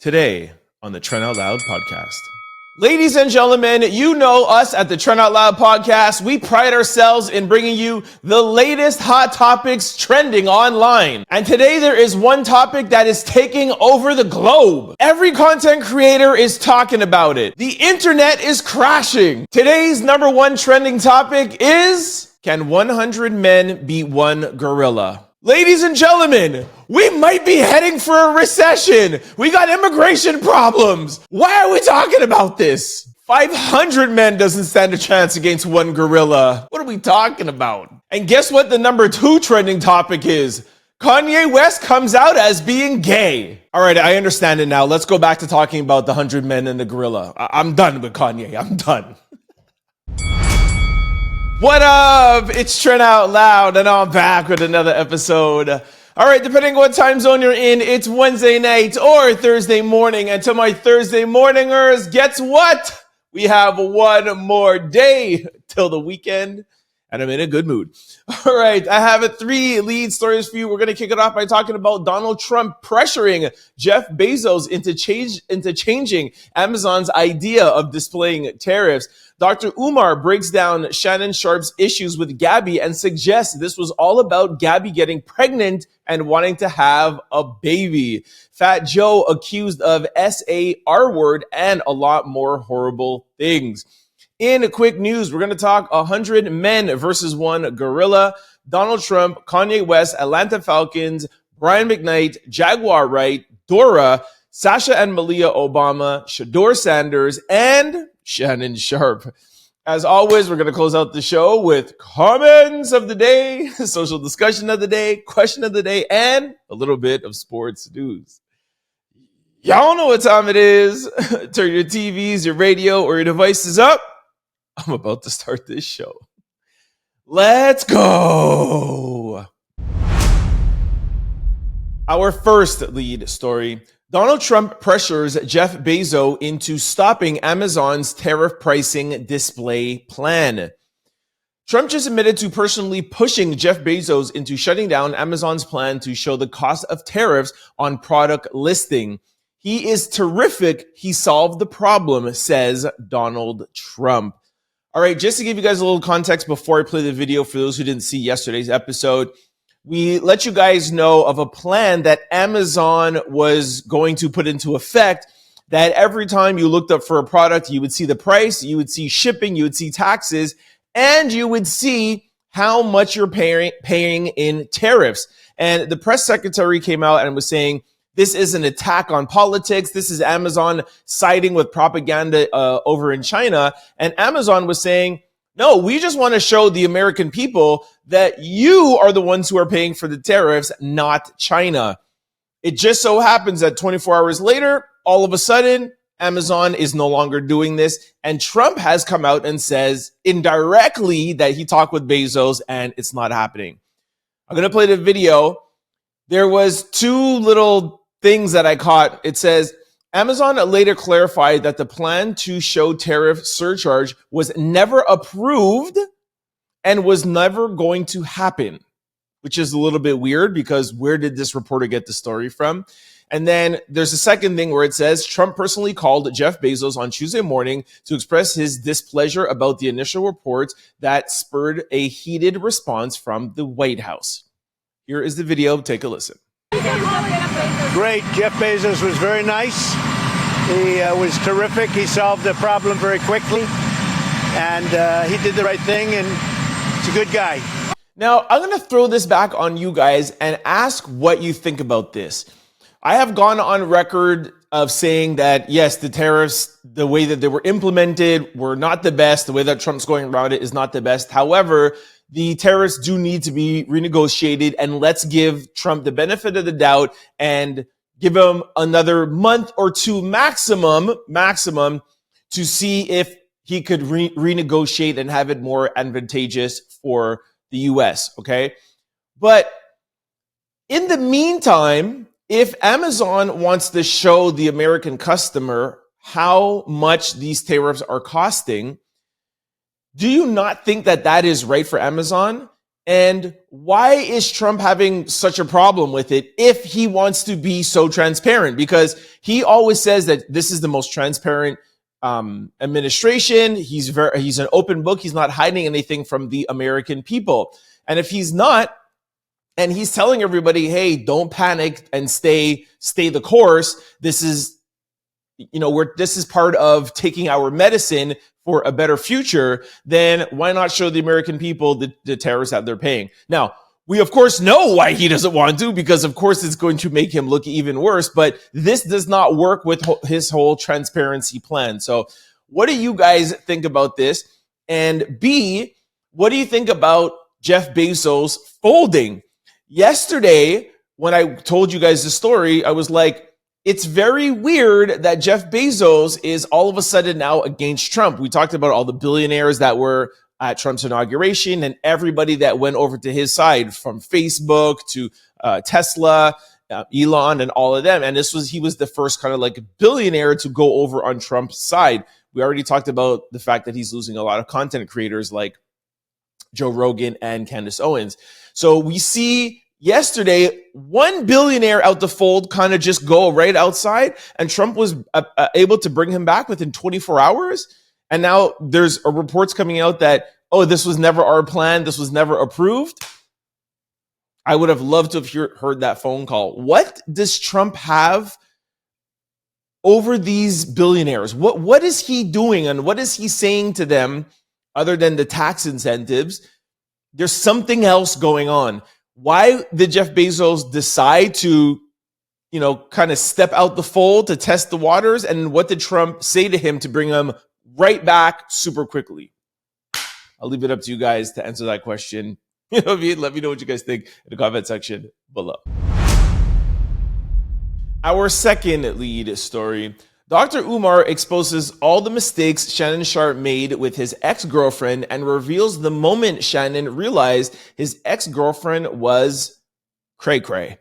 Today on the Trent Out Loud podcast. Ladies and gentlemen, you know us at the Trent Out Loud podcast. We pride ourselves in bringing you the latest hot topics trending online. And today there is one topic that is taking over the globe. Every content creator is talking about it. The internet is crashing. Today's number one trending topic is, can 100 men beat one gorilla? Ladies and gentlemen, we might be heading for a recession. We got immigration problems. Why are we talking about this? 500 men doesn't stand a chance against one gorilla. What are we talking about? And guess what the number two trending topic is? Kanye West comes out as being gay. All right, I understand it now. Let's go back to talking about the 100 men and the gorilla. I'm done with Kanye. I'm done. What up? It's Trent Out Loud, and I'm back with another episode. All right, depending on what time zone you're in, it's Wednesday night or Thursday morning. And to my Thursday morningers, guess what? We have one more day till the weekend, and I'm in a good mood. All right, I have three lead stories for you. We're going to kick it off by talking about Donald Trump pressuring Jeff Bezos into changing Amazon's idea of displaying tariffs. Dr. Umar breaks down Shannon Sharpes' issues with Gabi and suggests this was all about Gabi getting pregnant and wanting to have a baby. Fat Joe accused of SAR word and a lot more horrible things. In quick news, we're going to talk 100 men versus one gorilla, Donald Trump, Kanye West, Atlanta Falcons, Brian McKnight, Jaguar Wright, Dora, Sasha and Malia Obama, Shedeur Sanders, and Shannon Sharpe. As always, we're going to close out the show with comments of the day, social discussion of the day, question of the day, and a little bit of sports news. Y'all know what time it is. Turn your TVs, your radio, or your devices up. I'm about to start this show. Let's go. Our first lead story. Donald Trump pressures Jeff Bezos into stopping Amazon's tariff pricing display plan. Trump just admitted to personally pushing Jeff Bezos into shutting down Amazon's plan to show the cost of tariffs on product listing. He is terrific. He solved the problem, says Donald Trump. All right, just to give you guys a little context before I play the video for those who didn't see yesterday's episode, we let you guys know of a plan that Amazon was going to put into effect, that every time you looked up for a product, you would see the price, you would see shipping, you would see taxes, and you would see how much you're paying in tariffs. And the press secretary came out and was saying, this is an attack on politics. This is Amazon siding with propaganda over in China. And Amazon was saying, no, we just want to show the American people that you are the ones who are paying for the tariffs, not China. It just so happens that 24 hours later, all of a sudden, Amazon is no longer doing this. And Trump has come out and says indirectly that he talked with Bezos and it's not happening. I'm going to play the video. There was two little things that I caught. It says, Amazon later clarified that the plan to show tariff surcharge was never approved and was never going to happen, which is a little bit weird because where did this reporter get the story from? And then there's a second thing where it says Trump personally called Jeff Bezos on Tuesday morning to express his displeasure about the initial reports that spurred a heated response from the White House. Here is the video. Take a listen. Great. Jeff Bezos was very nice. He was terrific. He solved the problem very quickly. And he did the right thing. And he's a good guy. Now, I'm going to throw this back on you guys and ask what you think about this. I have gone on record of saying that, yes, the tariffs, the way that they were implemented were not the best. The way that Trump's going around it is not the best. However, the tariffs do need to be renegotiated, and let's give Trump the benefit of the doubt and give him another month or two maximum to see if he could renegotiate and have it more advantageous for the U.S., okay? But in the meantime, if Amazon wants to show the American customer how much these tariffs are costing, do you not think that that is right for Amazon? And why is Trump having such a problem with it if he wants to be so transparent? Because he always says that this is the most transparent administration. He's an open book. He's not hiding anything from the American people. And if he's not, and he's telling everybody, hey, don't panic and stay the course. This is, this is part of taking our medicine for a better future. Then why not show the American people the tariffs that they're paying? Now, we of course know why he doesn't want to, because of course it's going to make him look even worse. But this does not work with his whole transparency plan. So what do you guys think about this? And B, what do you think about Jeff Bezos folding? Yesterday, when I told you guys the story, I was like, it's very weird that Jeff Bezos is all of a sudden now against Trump. We talked about all the billionaires that were at Trump's inauguration and everybody that went over to his side, from Facebook to Tesla, Elon, and all of them. And he was the first kind of like billionaire to go over on Trump's side. We already talked about the fact that he's losing a lot of content creators like Joe Rogan and Candace Owens. So we see yesterday, one billionaire out the fold kind of just go right outside, and Trump was able to bring him back within 24 hours. And now there's reports coming out that, oh, this was never our plan. This was never approved. I would have loved to have heard that phone call. What does Trump have over these billionaires? What is he doing, and what is he saying to them other than the tax incentives? There's something else going on. Why did Jeff Bezos decide to, kind of step out the fold to test the waters? And what did Trump say to him to bring him right back super quickly? I'll leave it up to you guys to answer that question. Let me know what you guys think in the comment section below. Our second lead story. Dr. Umar exposes all the mistakes Shannon Sharpe made with his ex-girlfriend and reveals the moment Shannon realized his ex-girlfriend was cray-cray.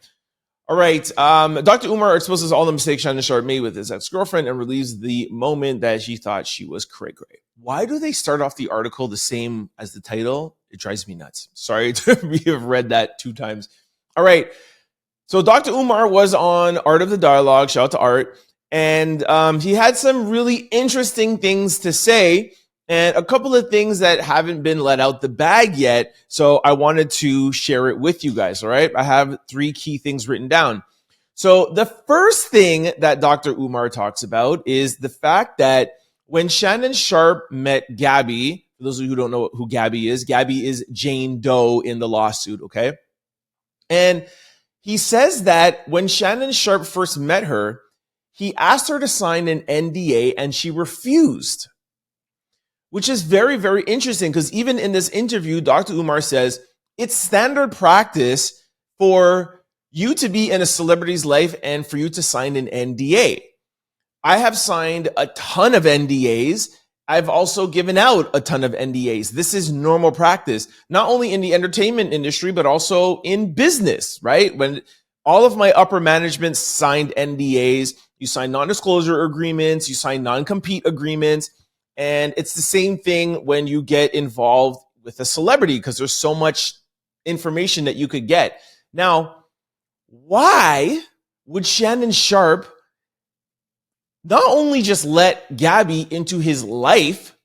All right, Dr. Umar exposes all the mistakes Shannon Sharpe made with his ex-girlfriend and reveals the moment that she thought she was cray-cray. Why do they start off the article the same as the title? It drives me nuts. Sorry to have read that 2 times. All right, so Dr. Umar was on Art of the Dialogue. Shout out to Art. And he had some really interesting things to say, and a couple of things that haven't been let out the bag yet. So I wanted to share it with you guys. All right. I have 3 key things written down. So the first thing that Dr. Umar talks about is the fact that when Shannon Sharpe met Gabi, for those of you who don't know who Gabi is Jane Doe in the lawsuit. Okay. And he says that when Shannon Sharpe first met her, he asked her to sign an NDA and she refused, which is very, very interesting, because even in this interview, Dr. Umar says it's standard practice for you to be in a celebrity's life and for you to sign an NDA. I have signed a ton of NDAs. I've also given out a ton of NDAs. This is normal practice, not only in the entertainment industry, but also in business, right? When all of my upper management signed NDAs, you sign non-disclosure agreements, you sign non-compete agreements, and it's the same thing when you get involved with a celebrity, because there's so much information that you could get. Now, why would Shannon Sharpe not only just let Gabi into his life,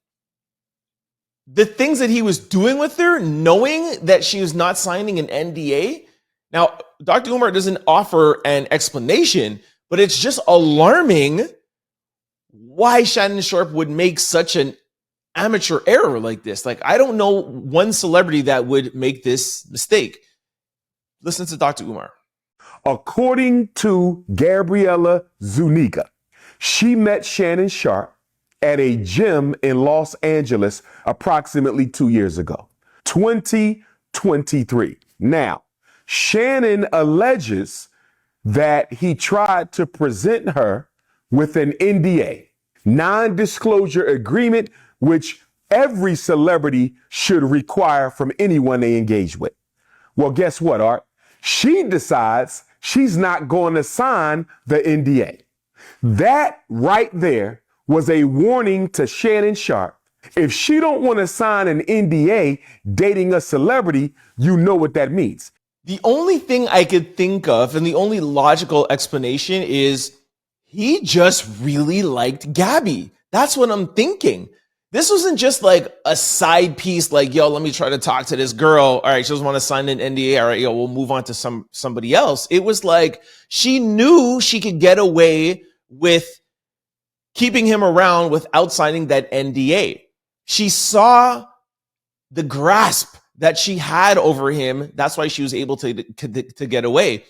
the things that he was doing with her, knowing that she was not signing an NDA? Now, Dr. Umar doesn't offer an explanation, but it's just alarming why Shannon Sharpe would make such an amateur error like this. Like, I don't know one celebrity that would make this mistake. Listen to Dr. Umar. According to Gabriella Zuniga, she met Shannon Sharpe at a gym in Los Angeles approximately 2 years ago, 2023. Now, Shannon alleges that he tried to present her with an NDA, non-disclosure agreement, which every celebrity should require from anyone they engage with. Well, guess what, Art? She decides she's not going to sign the NDA. That right there was a warning to Shannon Sharpe If she don't want to sign an NDA dating a celebrity, you know what that means. The only thing I could think of and the only logical explanation is he just really liked Gabi. That's what I'm thinking. This wasn't just like a side piece, like, yo, let me try to talk to this girl. All right, she doesn't want to sign an NDA. All right, yo, we'll move on to somebody else. It was like she knew she could get away with keeping him around without signing that NDA. She saw the grasp that she had over him. That's why she was able to get away.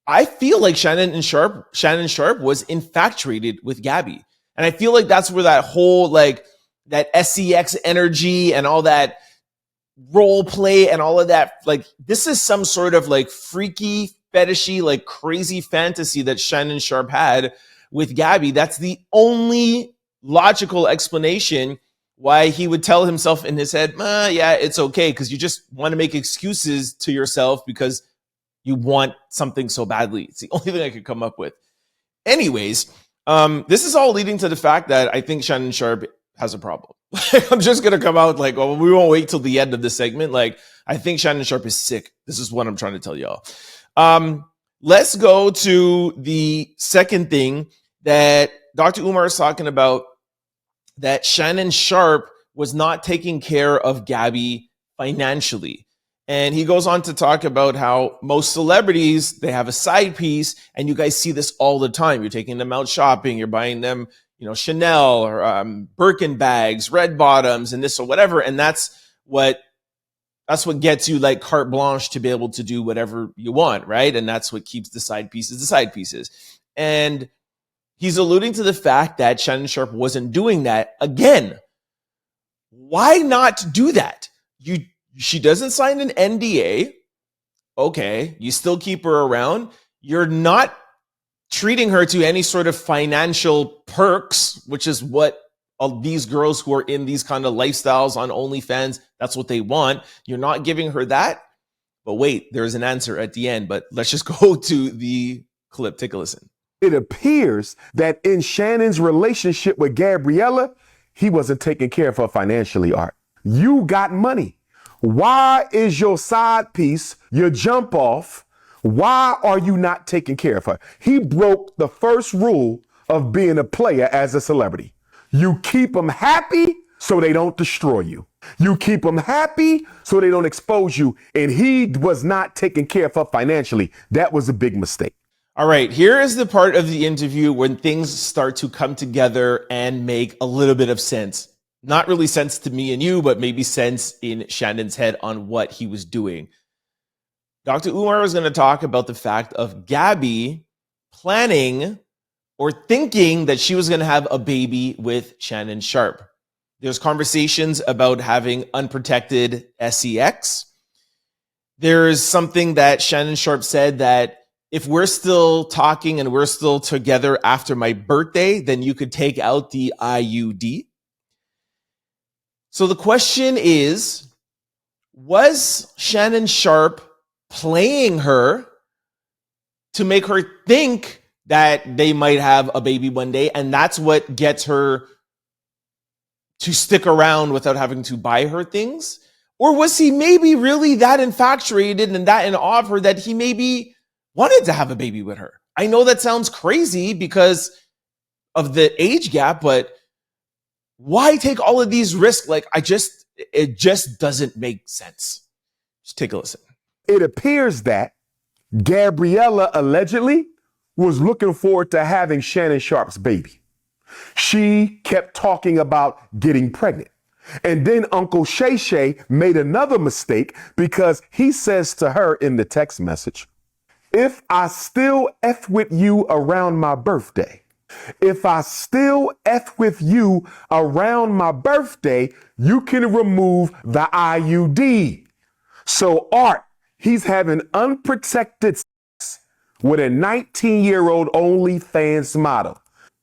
I feel like Shannon Sharpe was infatuated with Gabi. And I feel like that's where that whole, like, that SEX energy and all that role play and all of that, like, this is some sort of like freaky, fetishy, like crazy fantasy that Shannon Sharpe had with Gabi. That's the only logical explanation why he would tell himself in his head, yeah, it's okay, because you just want to make excuses to yourself because you want something so badly. It's the only thing I could come up with. Anyways, this is all leading to the fact that I think Shannon Sharpe has a problem. I'm just going to come out like, well, we won't wait till the end of the segment. Like, I think Shannon Sharpe is sick. This is what I'm trying to tell y'all. Let's go to the second thing that Dr. Umar is talking about, that Shannon Sharpe was not taking care of Gabi financially. And he goes on to talk about how most celebrities, they have a side piece, and you guys see this all the time. You're taking them out shopping, you're buying them, Chanel or Birkin bags, red bottoms, and this or whatever. And that's what gets you like carte blanche to be able to do whatever you want, right? And that's what keeps the side pieces. And he's alluding to the fact that Shannon Sharpe wasn't doing that. Again, why not do that? She doesn't sign an NDA. Okay, you still keep her around. You're not treating her to any sort of financial perks, which is what all these girls who are in these kind of lifestyles on OnlyFans, that's what they want. You're not giving her that. But wait, there's an answer at the end. But let's just go to the clip. Take a listen. It appears that in Shannon's relationship with Gabriella, he wasn't taking care of her financially, Art. You got money. Why is your side piece your jump off? Why are you not taking care of her? He broke the first rule of being a player as a celebrity. You keep them happy so they don't destroy you. You keep them happy so they don't expose you. And he was not taking care of her financially. That was a big mistake. All right, here is the part of the interview when things start to come together and make a little bit of sense. Not really sense to me and you, but maybe sense in Shannon's head on what he was doing. Dr. Umar was going to talk about the fact of Gabi planning or thinking that she was going to have a baby with Shannon Sharpe. There's conversations about having unprotected sex. There's something that Shannon Sharpe said that if we're still talking and we're still together after my birthday, then you could take out the IUD. So the question is, was Shannon Sharpe playing her to make her think that they might have a baby one day, and that's what gets her to stick around without having to buy her things? Or was he maybe really that infatuated and that in awe of her that he maybe wanted to have a baby with her? I know that sounds crazy because of the age gap, but why take all of these risks? Like, it just doesn't make sense. Just take a listen. It appears that Gabriella allegedly was looking forward to having Shannon Sharpe's baby. She kept talking about getting pregnant. And then Uncle Shay Shay made another mistake because he says to her in the text message, if I still F with you around my birthday, if I still F with you around my birthday, you can remove the IUD. So Art, he's having unprotected sex with a 19-year-old OnlyFans model.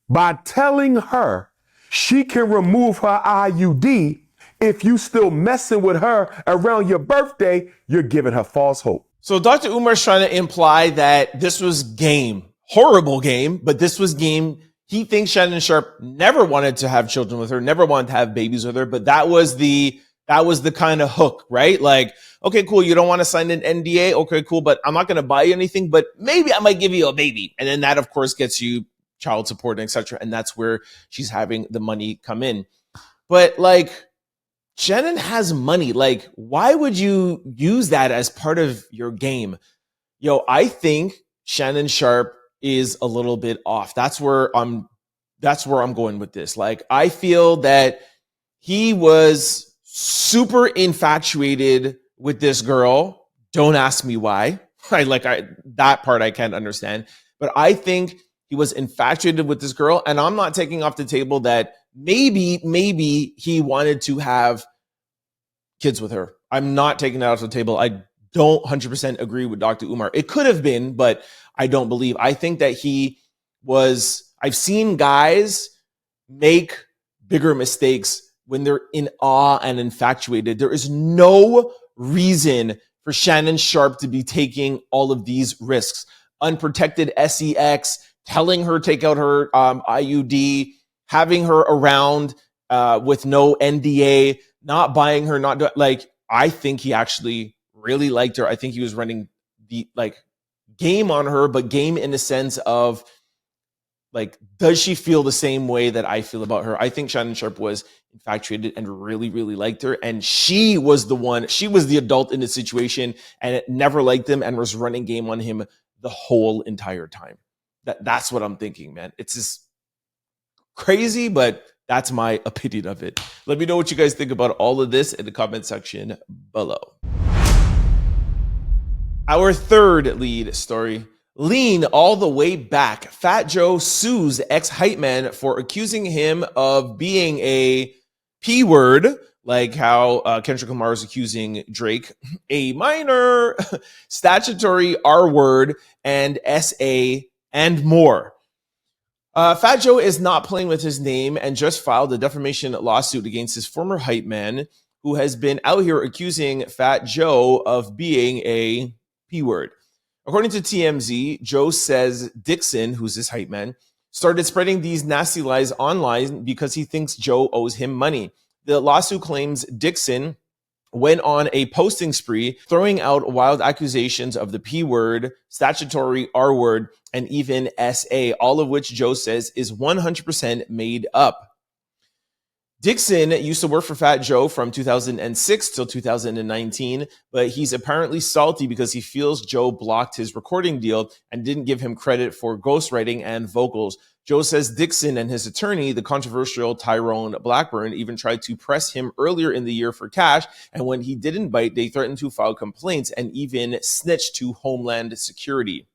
By telling her she can remove her IUD, if you still messing with her around your birthday, you're giving her false hope. So Dr. Umar is trying to imply that this was game. Horrible game, but this was game. he thinks Shannon Sharpe never wanted to have children with her, never wanted to have babies with her, but that was the kind of hook, right? Like, okay, cool, you don't want to sign an NDA, okay, cool, but I'm not going to buy you anything, but maybe I might give you a baby. And then that, of course, gets you child support, etc. And that's where she's having the money come in. But like, Shannon has money. Like, why would you use that as part of your game? Yo, I think Shannon Sharpe is a little bit off. That's where I'm going with this. Like, I feel that he was super infatuated with this girl. Don't ask me why. That part I can't understand. But I think he was infatuated with this girl, and I'm not taking off the table that maybe he wanted to have kids with her. I'm not taking that off the table. I don't 100% agree with Dr. Umar. It could have been, but I don't believe. I think that I've seen guys make bigger mistakes when they're in awe and infatuated. There is no reason for Shannon Sharpe to be taking all of these risks. Unprotected sex, telling her take out her IUD, having her around with no NDA, not buying her, I think he actually really liked her. I think he was running the game on her, but game in the sense of does she feel the same way that I feel about her? I think Shannon Sharpe was infatuated and really, really liked her. And she was the adult in the situation and it never liked him and was running game on him the whole entire time. That's what I'm thinking, man. It's just crazy, but that's my opinion of it. Let me know what you guys think about all of this in the comment section below. Our third lead story. Lean all the way back. Fat Joe sues ex-hype man for accusing him of being a P word, like how Kendrick Lamar is accusing Drake, a minor, statutory R word, and SA, and more. Fat Joe is not playing with his name and just filed a defamation lawsuit against his former hype man, who has been out here accusing Fat Joe of being a P word. According to TMZ, Joe says Dixon, who's his hype man, started spreading these nasty lies online because he thinks Joe owes him money. The lawsuit claims Dixon went on a posting spree, throwing out wild accusations of the P word, statutory R word, and even SA, all of which Joe says is 100% made up. Dixon used to work for Fat Joe from 2006 till 2019, but he's apparently salty because he feels Joe blocked his recording deal and didn't give him credit for ghostwriting and vocals. Joe says Dixon and his attorney, the controversial Tyrone Blackburn, even tried to press him earlier in the year for cash, and when he didn't bite, they threatened to file complaints and even snitch to Homeland Security.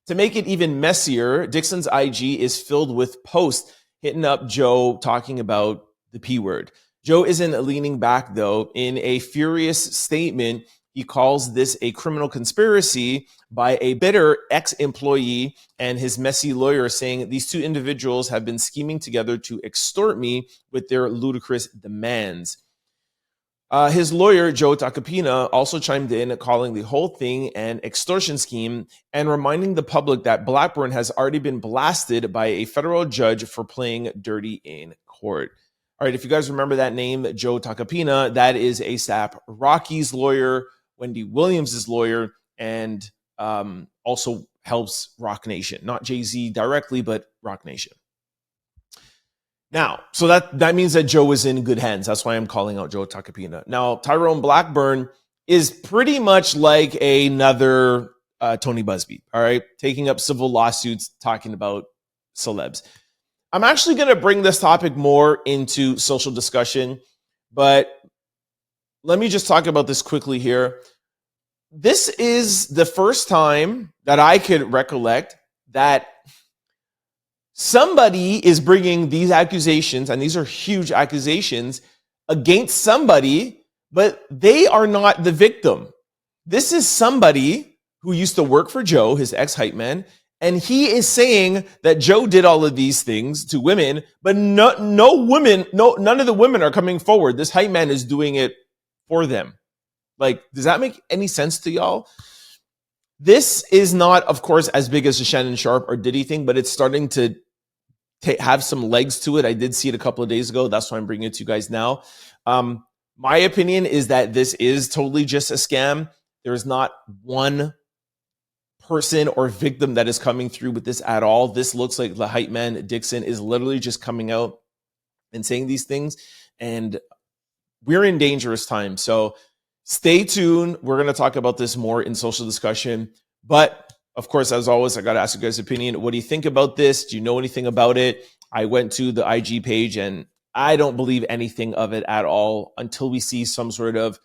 To make it even messier, Dixon's IG is filled with posts hitting up Joe talking about the P word. Joe isn't leaning back, though. In a furious statement, he calls this a criminal conspiracy by a bitter ex-employee and his messy lawyer, saying these two individuals have been scheming together to extort me with their ludicrous demands. His lawyer, Joe Tacopina, also chimed in, calling the whole thing an extortion scheme and reminding the public that Blackburn has already been blasted by a federal judge for playing dirty in court. All right, if you guys remember that name, Joe Tacopina, that is ASAP Rocky's lawyer, Wendy Williams' lawyer, and also helps Roc Nation. Not Jay-Z directly, but Roc Nation. Now, so that means that Joe is in good hands. That's why I'm calling out Joe Tacopina. Now, Tyrone Blackburn is pretty much like another Tony Busby, all right? Taking up civil lawsuits, talking about celebs. I'm actually going to bring this topic more into social discussion, but let me just talk about this quickly here. This is the first time that I could recollect that somebody is bringing these accusations, and these are huge accusations, against somebody, but they are not the victim. This is somebody who used to work for Joe, his ex-hype man, and he is saying that Joe did all of these things to women, but none of the women are coming forward. This hype man is doing it for them. Like, does that make any sense to y'all? This is not, of course, as big as the Shannon Sharpe or Diddy thing, but it's starting to have some legs to it. I did see it a couple of days ago. That's why I'm bringing it to you guys now. My opinion is that this is totally just a scam. There is not one person or victim that is coming through with this at all. This looks like the hype man Dixon is literally just coming out and saying these things, and we're in dangerous times. So stay tuned. We're going to talk about this more in social discussion. But of course, as always, I got to ask you guys' opinion. What do you think about this? Do you know anything about it? I went to the IG page and I don't believe anything of it at all until we see some sort of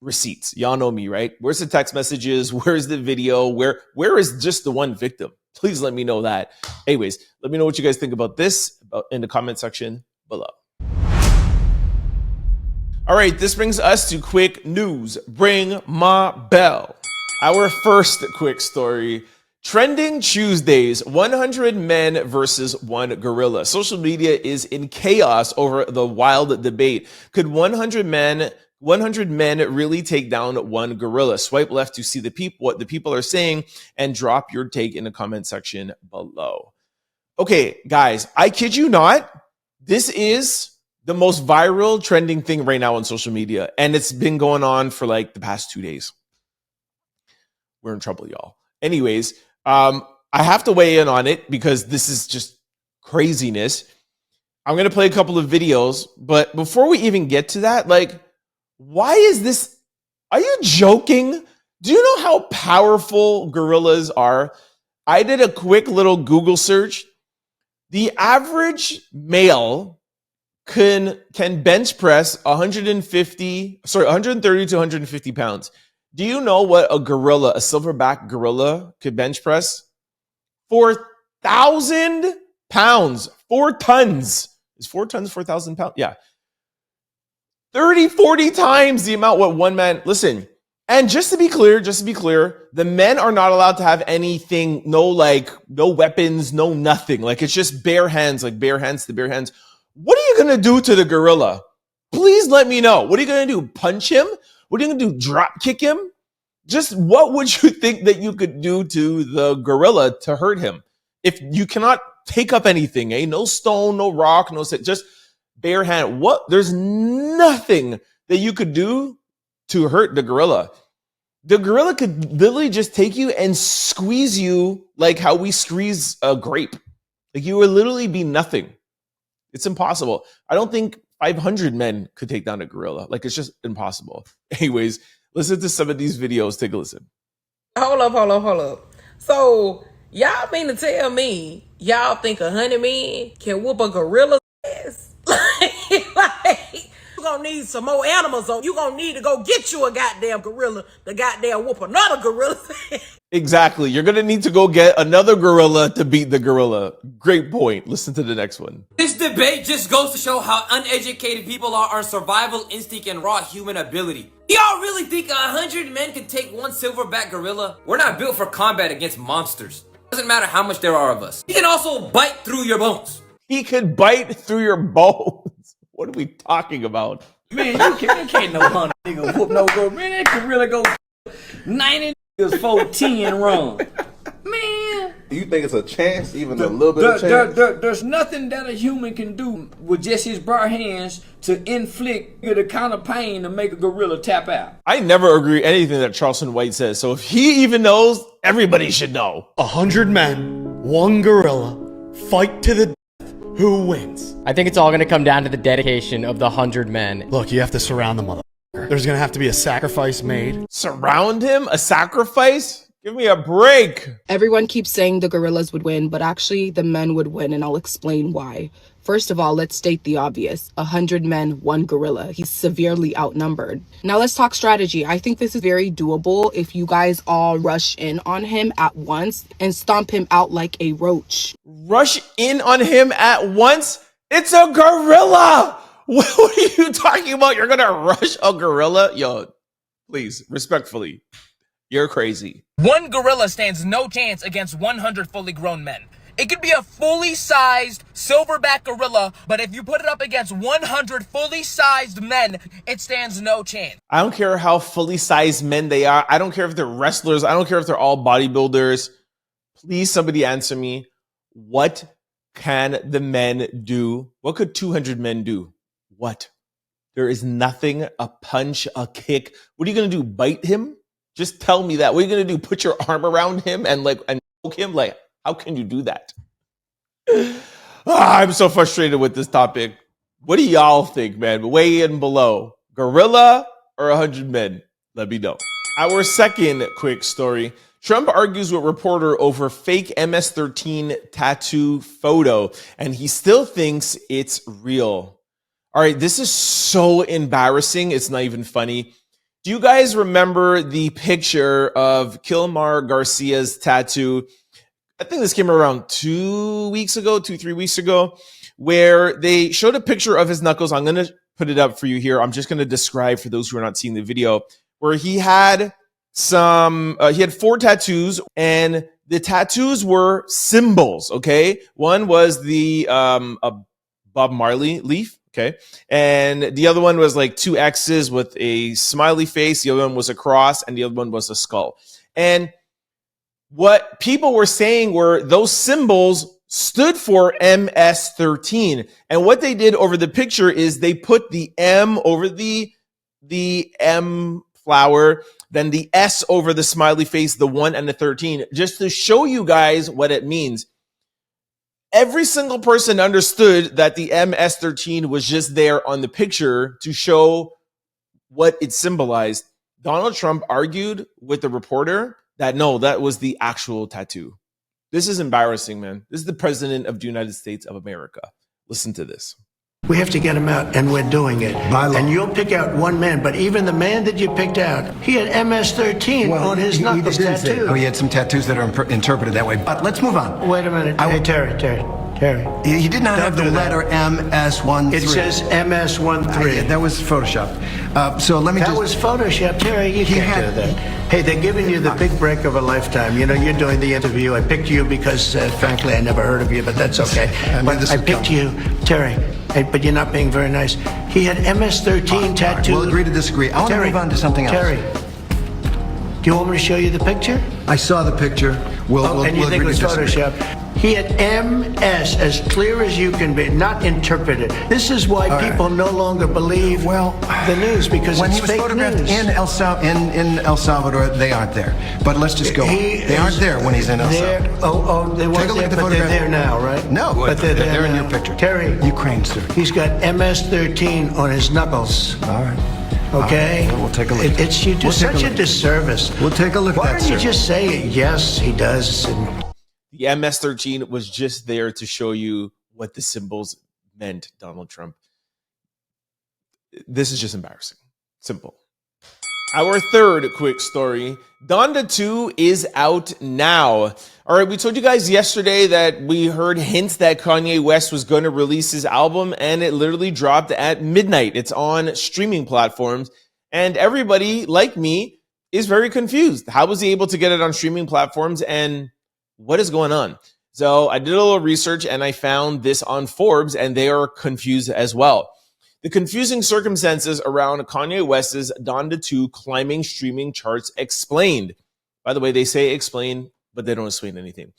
receipts. Y'all know me, right? Where's the text messages? Where's the video? Where is just the one victim? Please let me know that. Anyways, let me know what you guys think about this in the comment section below. All right, this brings us to quick news. Bring my bell. Our first quick story. Trending Tuesdays, 100 men versus one gorilla. Social media is in chaos over the wild debate. Could 100 men really take down one gorilla? Swipe left to see what the people are saying and drop your take in the comment section below. Okay, guys, I kid you not. This is the most viral trending thing right now on social media, and it's been going on for like the past 2 days. We're in trouble, y'all. Anyways, I have to weigh in on it because this is just craziness. I'm going to play a couple of videos, but before we even get to that, like, why is this? Are you joking? Do you know how powerful gorillas are? I did a quick little Google search. The average male can bench press 130 to 150 pounds. Do you know what a silverback gorilla could bench press? 4,000 pounds. 4 tons. Is 4 tons 4,000 pounds? Yeah. 30, 40 times the amount what one man. Listen, and just to be clear, the men are not allowed to have anything, no weapons, no nothing. Like, it's just bare hands. What are you going to do to the gorilla? Please let me know. What are you going to do? Punch him? What are you going to do? Drop kick him? Just what would you think that you could do to the gorilla to hurt him? If you cannot take up anything, no stone, no rock, just bare hand. What? There's nothing that you could do to hurt the gorilla. The gorilla could literally just take you and squeeze you like how we squeeze a grape. Like, you would literally be nothing. It's impossible. I don't think 500 men could take down a gorilla. Like, it's just impossible. Anyways, listen to some of these videos. Take a listen. Hold up. So, y'all mean to tell me y'all think 100 men can whoop a gorilla's ass? like, you gonna need some more animals on. You gonna need to go get you a goddamn gorilla to goddamn whoop another gorilla's ass. Exactly. You're going to need to go get another gorilla to beat the gorilla. Great point. Listen to the next one. This debate just goes to show how uneducated people are on survival instinct and raw human ability. Y'all really think 100 men can take one silverback gorilla? We're not built for combat against monsters. Doesn't matter how much there are of us. He can also bite through your bones. He could bite through your bones. What are we talking about? Man, you can't no 100 nigga whoop no gorilla. Man, that could really go 90 niggas 410 run. Man. Do you think it's a chance, even a little bit of chance? There's nothing that a human can do with just his bare hands to inflict the kind of pain to make a gorilla tap out. I never agree anything that Charleston White says. So if he even knows, everybody should know. 100 men, one gorilla, fight to the death. Who wins? I think it's all going to come down to the dedication of the 100 men. Look, you have to surround the motherfucker. There's going to have to be a sacrifice made. Surround him? A sacrifice? Give me a break. Everyone keeps saying the gorillas would win, but actually the men would win, and I'll explain why. First of all, let's state the obvious. 100 men, one gorilla. He's severely outnumbered. Now let's talk strategy. I think this is very doable if you guys all rush in on him at once and stomp him out like a roach. Rush in on him at once? It's a gorilla! What are you talking about? You're gonna rush a gorilla? Yo, please, respectfully, you're crazy. One gorilla stands no chance against 100 fully grown men. It could be a fully sized silverback gorilla, but if you put it up against 100 fully sized men, it stands no chance. I don't care how fully sized men they are. I don't care if they're wrestlers. I don't care if they're all bodybuilders. Please, somebody answer me. What can the men do? What could 200 men do? What? There is nothing, a punch, a kick. What are you going to do? Bite him? Just tell me that. What are you going to do? Put your arm around him and poke him? Like, how can you do that? I'm so frustrated with this topic. What do y'all think, man? Weigh in below. Gorilla or 100 men? Let me know. Our second quick story. Trump argues with reporter over fake MS-13 tattoo photo, and he still thinks it's real. All right, this is so embarrassing. It's not even funny. Do you guys remember the picture of Killmar Garcia's tattoo? I think this came around 3 weeks ago, where they showed a picture of his knuckles. I'm going to put it up for you here. I'm just going to describe for those who are not seeing the video, where he had he had 4 tattoos, and the tattoos were symbols, okay? One was the a Bob Marley leaf, okay? And the other one was like 2 X's with a smiley face. The other one was a cross, and the other one was a skull. And what people were saying were those symbols stood for MS-13. And what they did over the picture is they put the M over the M flower, then the S over the smiley face, the 1 and the 13, just to show you guys what it means. Every single person understood that the MS-13 was just there on the picture to show what it symbolized. Donald Trump argued with the reporter that no, that was the actual tattoo. This is embarrassing, man. This is the president of the United States of America. Listen to this. We have to get him out, and we're doing it. And you'll pick out one man, but even the man that you picked out, he had MS-13 on his knuckles tattoo. He had some tattoos that are interpreted that way. But let's move on. Wait a minute. Hey, Terry. He did not have the letter MS-13. It says MS-13. That was Photoshopped. So let me That was Photoshopped. Terry, you can't do that. Hey, they're giving you the big break of a lifetime. You know, you're doing the interview. I picked you because, frankly, I never heard of you, but that's okay. I picked you, Terry. But you're not being very nice. He had MS-13 tattooed. We'll agree to disagree. I want to move on to something else. Terry, do you want me to show you the picture? I saw the picture. And you think it was Photoshopped? He had MS as clear as you can be, not interpreted. This is why people no longer believe the news, because when it's he was fake photographed news. in El Salvador, they aren't there. But let's just go. They aren't there when he's in El Salvador. They weren't there, but they're there now, right? No, but they're in your picture. Terry, Ukraine, sir. He's got MS-13 on his knuckles. All right. Okay? We'll take a look. You do such a disservice. We'll take a look at that, Why don't you just say, yes, he does? The MS-13 was just there to show you what the symbols meant, Donald Trump. This is just embarrassing. Simple. Our third quick story, Donda 2 is out now. All right, we told you guys yesterday that we heard hints that Kanye West was going to release his album, and it literally dropped at midnight. It's on streaming platforms, and everybody, like me, is very confused. How was he able to get it on streaming platforms, and what is going on? So I did a little research, and I found this on Forbes, and they are confused as well. The confusing circumstances around Kanye West's Donda 2 climbing streaming charts explained. By the way, they say explain, but they don't explain anything.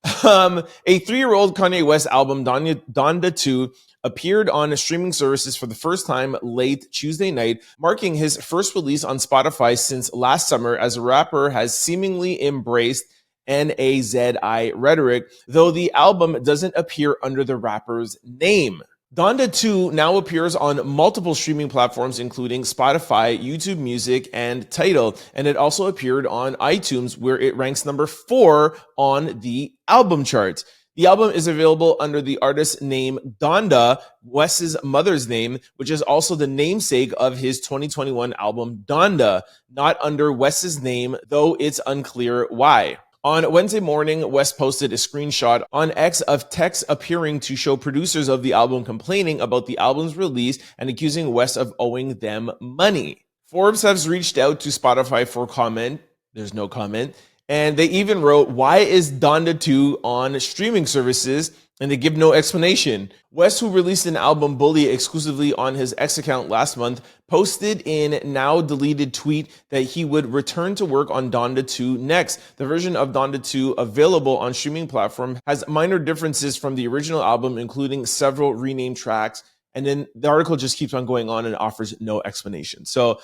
A 3-year-old Kanye West album, Donda 2, appeared on streaming services for the first time late Tuesday night, marking his first release on Spotify since last summer, as a rapper has seemingly embraced NAZI rhetoric, though the album doesn't appear under the rapper's name. Donda 2 now appears on multiple streaming platforms, including Spotify, YouTube Music, and Tidal, and it also appeared on iTunes, where it ranks number 4 on the album charts. The album is available under the artist's name Donda, West's mother's name, which is also the namesake of his 2021 album Donda, not under West's name, though it's unclear why. On Wednesday morning, West posted a screenshot on X of text appearing to show producers of the album complaining about the album's release and accusing West of owing them money. Forbes has reached out to Spotify for comment. There's no comment. And they even wrote, why is Donda 2 on streaming services? and they give no explanation. West, who released an album Bully exclusively on his X account last month, posted in now deleted tweet that he would return to work on Donda 2 next. The version of Donda 2 available on streaming platform has minor differences from the original album, including several renamed tracks. And then the article just keeps on going on and offers no explanation. So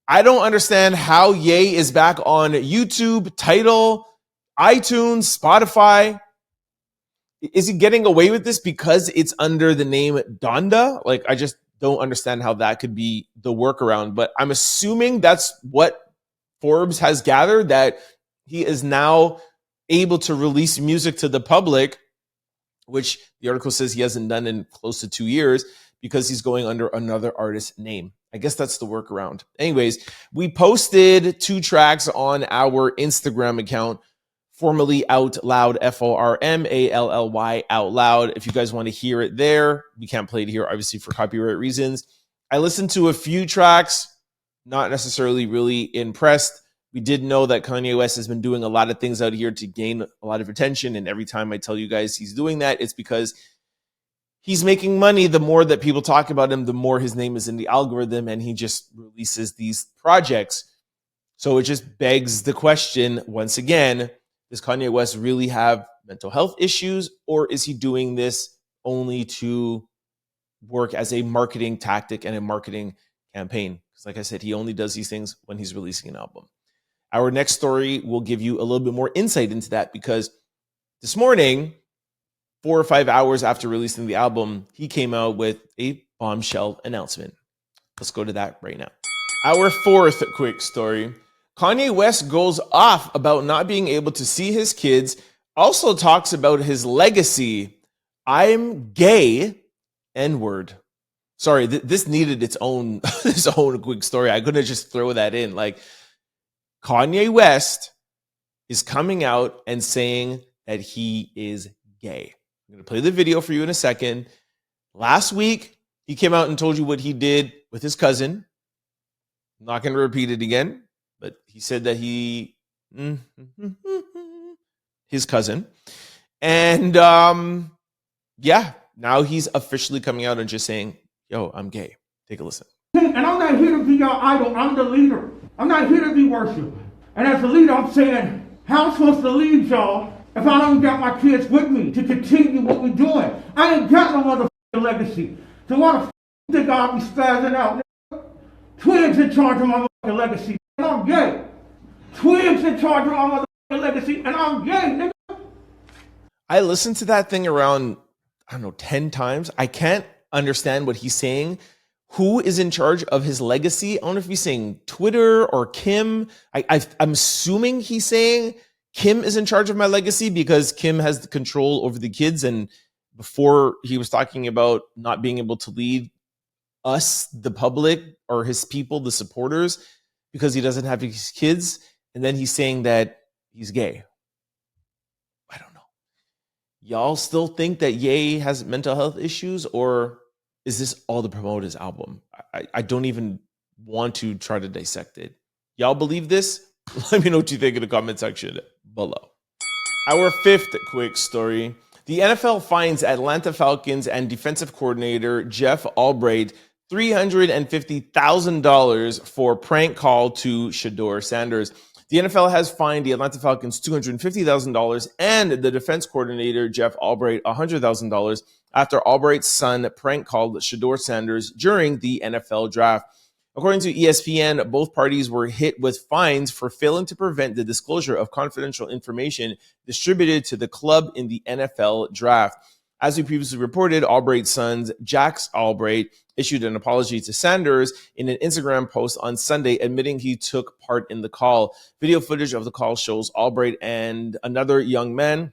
I don't understand how Ye is back on YouTube, Tidal, iTunes, Spotify. Is he getting away with this because it's under the name Donda? Like, I just don't understand how that could be the workaround. But I'm assuming that's what Forbes has gathered, that he is now able to release music to the public, which the article says he hasn't done in close to 2 years because he's going under another artist's name. I guess that's the workaround. Anyways, we posted 2 tracks on our Instagram account, formerly Out Loud, FORMALLY, Out Loud. If you guys want to hear it there, we can't play it here, obviously, for copyright reasons. I listened to a few tracks, not necessarily really impressed. We did know that Kanye West has been doing a lot of things out here to gain a lot of attention, and every time I tell you guys he's doing that, it's because he's making money. The more that people talk about him, the more his name is in the algorithm, and he just releases these projects. So it just begs the question, once again, does Kanye West really have mental health issues, or is he doing this only to work as a marketing tactic and a marketing campaign? Because like I said, he only does these things when he's releasing an album. Our next story will give you a little bit more insight into that, because this morning, 4 or 5 hours after releasing the album, he came out with a bombshell announcement. Let's go to that right now. Our fourth quick story. Kanye West goes off about not being able to see his kids, also talks about his legacy. I'm gay, N-word. Sorry, this needed its own quick story. I couldn't just throw that in. Like, Kanye West is coming out and saying that he is gay. I'm going to play the video for you in a second. Last week, he came out and told you what he did with his cousin. I'm not going to repeat it again, but he said that his cousin. And yeah, now he's officially coming out and just saying, yo, I'm gay. Take a listen. And I'm not here to be your idol. I'm the leader. I'm not here to be worshipped. And as a leader, I'm saying, how I'm supposed to lead y'all if I don't got my kids with me to continue what we're doing? I ain't got no motherfucking legacy. So why the f*** you think I'll be spazzing out? Twins in charge of my motherfucking legacy, and I'm gay. Twins in charge of my motherfucking legacy, and I'm gay, nigga. I listened to that thing around, 10 times. I can't understand what he's saying. Who is in charge of his legacy? I don't know if he's saying Twitter or Kim. I'm assuming he's saying Kim is in charge of my legacy because Kim has the control over the kids. And before, he was talking about not being able to lead us, the public, or his people, the supporters, because he doesn't have his kids. And then he's saying that he's gay. I don't know. Y'all still think that Ye has mental health issues, or is this all to promote his album? I don't even want to try to dissect it. Y'all believe this? Let me know what you think in the comment section below. Our fifth quick story. The NFL fines Atlanta Falcons and defensive coordinator Jeff Albright $350,000 for prank call to Shedeur Sanders. The NFL has fined the Atlanta Falcons $250,000 and the defense coordinator Jeff Albright $100,000 after Albright's son prank called Shedeur Sanders during the NFL draft. According to ESPN, both parties were hit with fines for failing to prevent the disclosure of confidential information distributed to the club in the NFL draft. As we previously reported, Albright's son, Jax Albright, issued an apology to Sanders in an Instagram post on Sunday, admitting he took part in the call. Video footage of the call shows Albright and another young man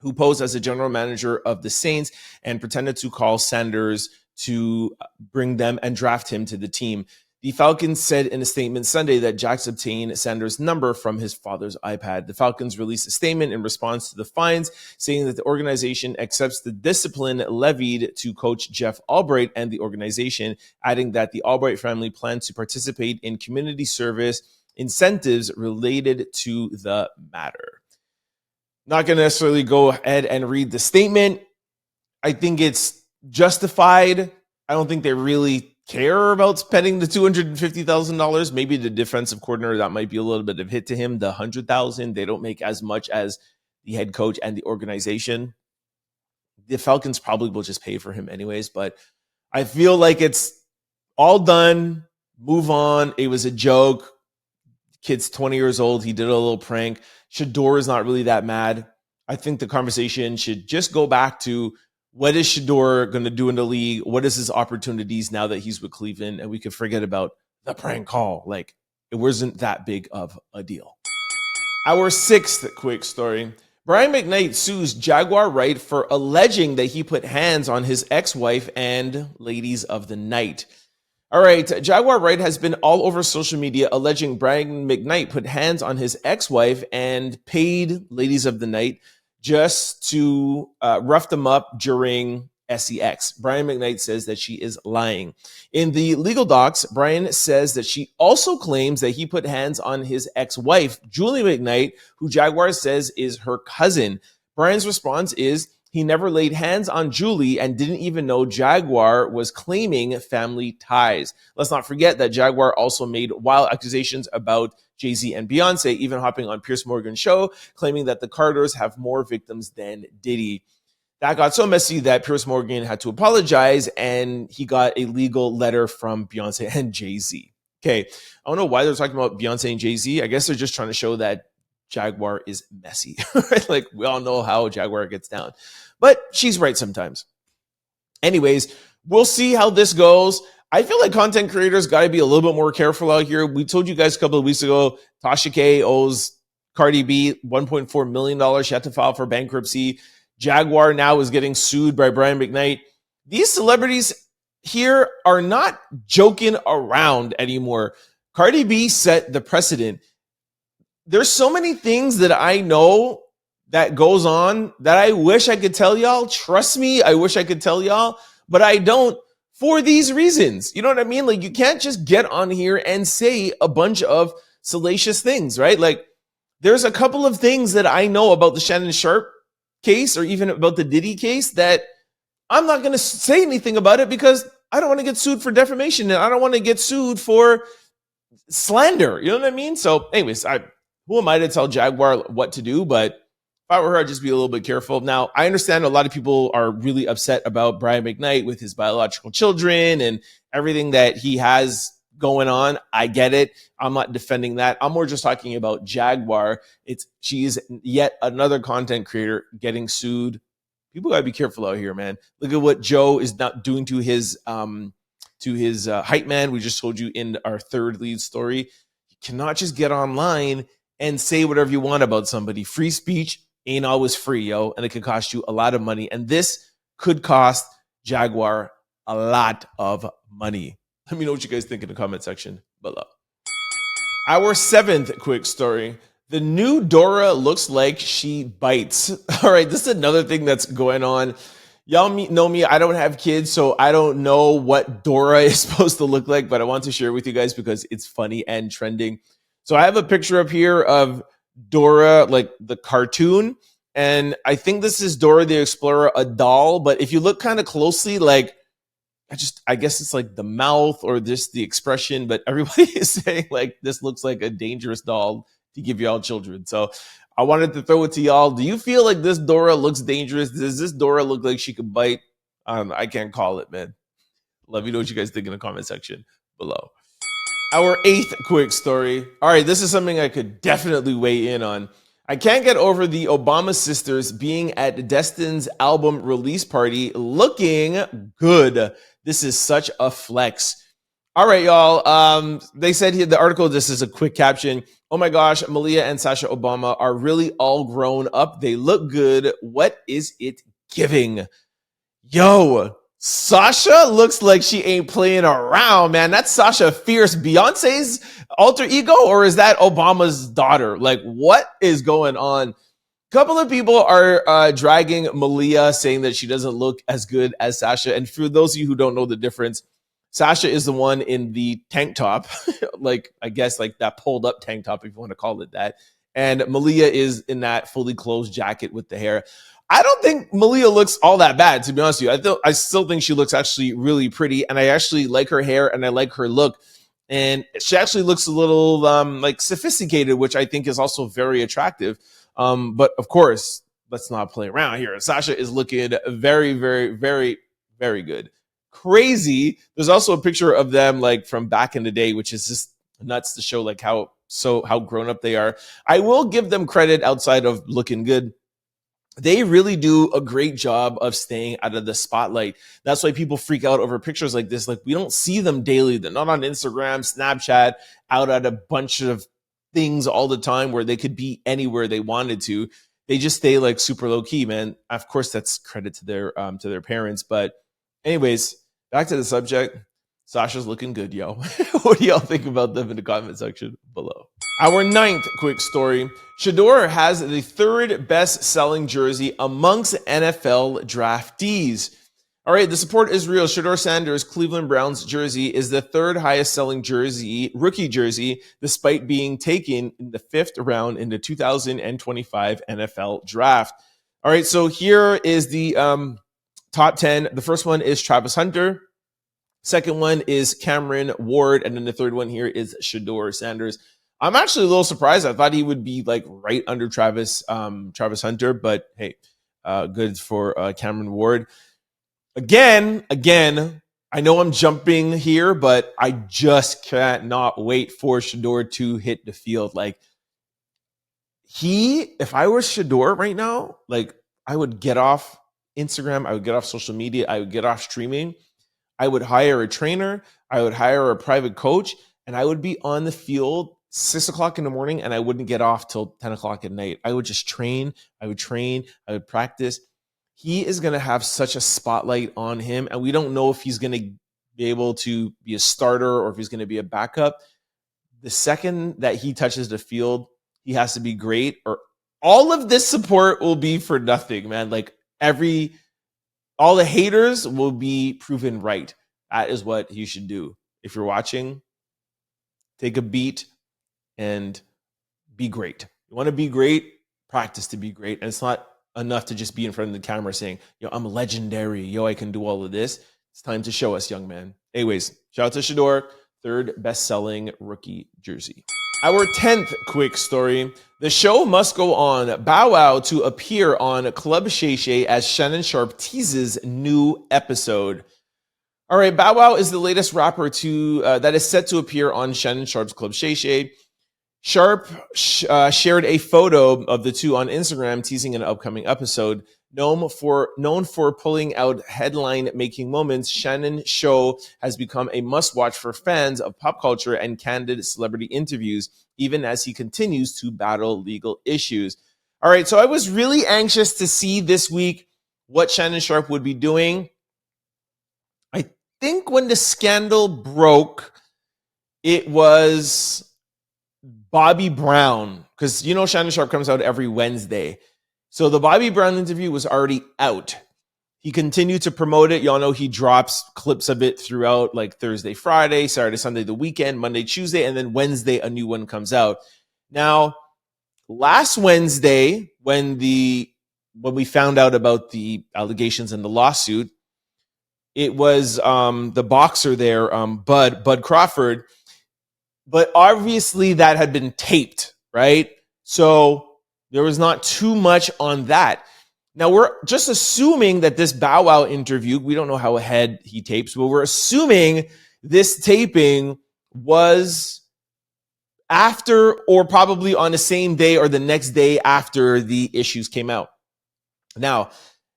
who posed as a general manager of the Saints and pretended to call Sanders to bring them and draft him to the team. The Falcons said in a statement Sunday that Jax obtained Sanders' number from his father's iPad. The Falcons released a statement in response to the fines, saying that the organization accepts the discipline levied to coach Jeff Albright and the organization, adding that the Albright family plans to participate in community service incentives related to the matter. Not going to necessarily go ahead and read the statement. I think it's justified. I don't think they really care about spending the $250,000. Maybe the defensive coordinator, that might be a little bit of hit to him. The $100,000, they don't make as much as the head coach and the organization. The Falcons probably will just pay for him anyways, but I feel like it's all done. Move on. It was a joke. Kid's 20 years old. He did a little prank. Shedeur is not really that mad. I think the conversation should just go back to, what is Shedeur going to do in the league? What is his opportunities now that he's with Cleveland? And we could forget about the prank call. Like, it wasn't that big of a deal. Our sixth quick story. Brian McKnight sues Jaguar Wright for alleging that he put hands on his ex-wife and ladies of the night. All right, Jaguar Wright has been all over social media alleging Brian McKnight put hands on his ex-wife and paid ladies of the night just to rough them up during SEX. Brian McKnight says that she is lying. In the legal docs, Brian says that she also claims that he put hands on his ex-wife, Julie McKnight, who Jaguar says is her cousin. Brian's response is he never laid hands on Julie and didn't even know Jaguar was claiming family ties. Let's not forget that Jaguar also made wild accusations about Jay-Z and Beyonce, even hopping on Piers Morgan's show, claiming that the Carters have more victims than Diddy. That got so messy that Piers Morgan had to apologize, and he got a legal letter from Beyonce and Jay-Z. Okay, I don't know why they're talking about Beyonce and Jay-Z. I guess they're just trying to show that Jaguar is messy. Like, we all know how Jaguar gets down. But she's right sometimes. Anyways, we'll see how this goes. I feel like content creators got to be a little bit more careful out here. We told you guys a couple of weeks ago, Tasha K owes Cardi B $1.4 million. She had to file for bankruptcy. Jaguar now is getting sued by Brian McKnight. These celebrities here are not joking around anymore. Cardi B set the precedent. There's so many things that I know that goes on that I wish I could tell y'all. Trust me, I wish I could tell y'all, but I don't, for these reasons. You know what I mean? Like, you can't just get on here and say a bunch of salacious things, right? Like, there's a couple of things that I know about the Shannon Sharpe case, or even about the Diddy case, that I'm not going to say anything about it because I don't want to get sued for defamation, and I don't want to get sued for slander. You know what I mean? So anyways, who am I to tell Jaguar what to do? But if I were her, I'd just be a little bit careful. Now, I understand a lot of people are really upset about Brian McKnight with his biological children and everything that he has going on. I get it. I'm not defending that. I'm more just talking about Jaguar. She's yet another content creator getting sued. People gotta be careful out here, man. Look at what Joe is not doing to his hype man. We just told you in our third lead story. You cannot just get online and say whatever you want about somebody. Free speech ain't always free, yo, and it could cost you a lot of money. And this could cost Jaguar a lot of money. Let me know what you guys think in the comment section below. Our seventh quick story. The new Dora looks like she bites. All right, this is another thing that's going on. Y'all know me. I don't have kids, so I don't know what Dora is supposed to look like, but I want to share it with you guys because it's funny and trending. So I have a picture up here of Dora, like the cartoon, and I think this is Dora the Explorer, a doll, but if you look kind of closely, like, I guess it's like the mouth or just the expression, but everybody is saying like this looks like a dangerous doll to give y'all children. So I wanted to throw it to y'all. Do you feel like this Dora looks dangerous? Does this Dora look like she could bite? I can't call it, man. Let me know what you guys think in the comment section below. Our eighth quick story. All right, this is something I could definitely weigh in on. I can't get over the Obama sisters being at Destin's album release party looking good. This is such a flex. All right, y'all. They said here, the article, this is a quick caption. Oh my gosh, Malia and Sasha Obama are really all grown up. They look good. What is it giving? Yo, Sasha looks like she ain't playing around, man. That's Sasha Fierce, Beyonce's alter ego, or is that Obama's daughter? Like, what is going on? A couple of people are dragging Malia, saying that she doesn't look as good as Sasha. And for those of you who don't know the difference, Sasha is the one in the tank top, like, I guess like that pulled up tank top, if you want to call it that. And Malia is in that fully closed jacket with the hair. I don't think Malia looks all that bad, to be honest with you. I still think she looks actually really pretty, and I actually like her hair and I like her look. And she actually looks a little like sophisticated, which I think is also very attractive. But of course, let's not play around here. Sasha is looking very, very, very, very good. Crazy. There's also a picture of them like from back in the day, which is just nuts to show like how grown up they are. I will give them credit outside of looking good. They really do a great job of staying out of the spotlight. That's why people freak out over pictures like this. Like, we don't see them daily. They're not on Instagram, Snapchat, out at a bunch of things all the time where they could be anywhere they wanted to. They just stay like super low key, man. Of course, that's credit to their parents. But anyways, back to the subject. Sasha's looking good, yo. What do y'all think about them in the comment section below? Our ninth quick story. Shedeur has the third best-selling jersey amongst NFL draftees. All right, the support is real. Shedeur Sanders' Cleveland Browns jersey is the third highest-selling rookie jersey, despite being taken in the 5th round in the 2025 NFL draft. All right, so here is the top 10. The first one is Travis Hunter. Second one is Cameron Ward. And then the third one here is Shedeur Sanders. I'm actually a little surprised. I thought he would be like right under Travis Hunter, but hey, good for Cameron Ward. Again, I know I'm jumping here, but I just cannot wait for Shedeur to hit the field. Like, if I were Shedeur right now, like, I would get off Instagram, I would get off social media, I would get off streaming. I would hire a trainer, I would hire a private coach, and I would be on the field 6 o'clock in the morning, and I wouldn't get off till 10 o'clock at night. I would just train, I would practice. He is going to have such a spotlight on him, and we don't know if he's going to be able to be a starter or if he's going to be a backup. The second that he touches the field, he has to be great, or all of this support will be for nothing, man. Like, all the haters will be proven right. That is what you should do. If you're watching, take a beat and be great. You want to be great, practice to be great. And it's not enough to just be in front of the camera saying, yo, I'm legendary. Yo, I can do all of this. It's time to show us, young man. Anyways, shout out to Shedeur, third best-selling rookie jersey. Our 10th quick story. The show must go on. Bow Wow to appear on Club Shay Shay as Shannon Sharpe teases new episode. All right, Bow Wow is the latest rapper that is set to appear on Shannon Sharpe's Club Shay Shay. Sharpe shared a photo of the two on Instagram teasing an upcoming episode. Known for pulling out headline-making moments, Shannon's show has become a must-watch for fans of pop culture and candid celebrity interviews, even as he continues to battle legal issues. All right, so I was really anxious to see this week what Shannon Sharpe would be doing. I think when the scandal broke, it was Bobby Brown, because you know Shannon Sharpe comes out every Wednesday. So the Bobby Brown interview was already out. He continued to promote it. Y'all know he drops clips of it throughout, like Thursday, Friday, Saturday, Sunday, the weekend, Monday, Tuesday, and then Wednesday, a new one comes out. Now, last Wednesday, when we found out about the allegations and the lawsuit, it was the boxer there, Bud Crawford. But obviously that had been taped, right? So there was not too much on that. Now, we're just assuming that this Bow Wow interview, we don't know how ahead he tapes, but we're assuming this taping was after or probably on the same day or the next day after the issues came out. Now,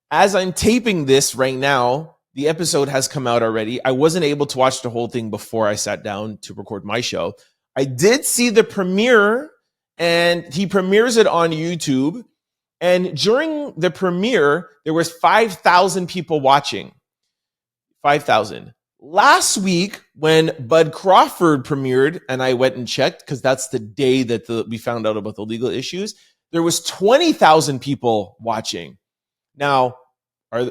as I'm taping this right now, the episode has come out already. I wasn't able to watch the whole thing before I sat down to record my show. I did see the premiere, and he premieres it on YouTube. And during the premiere, there was 5,000 people watching. 5,000. Last week, when Bud Crawford premiered, and I went and checked, because that's the day that we found out about the legal issues, there was 20,000 people watching. Now,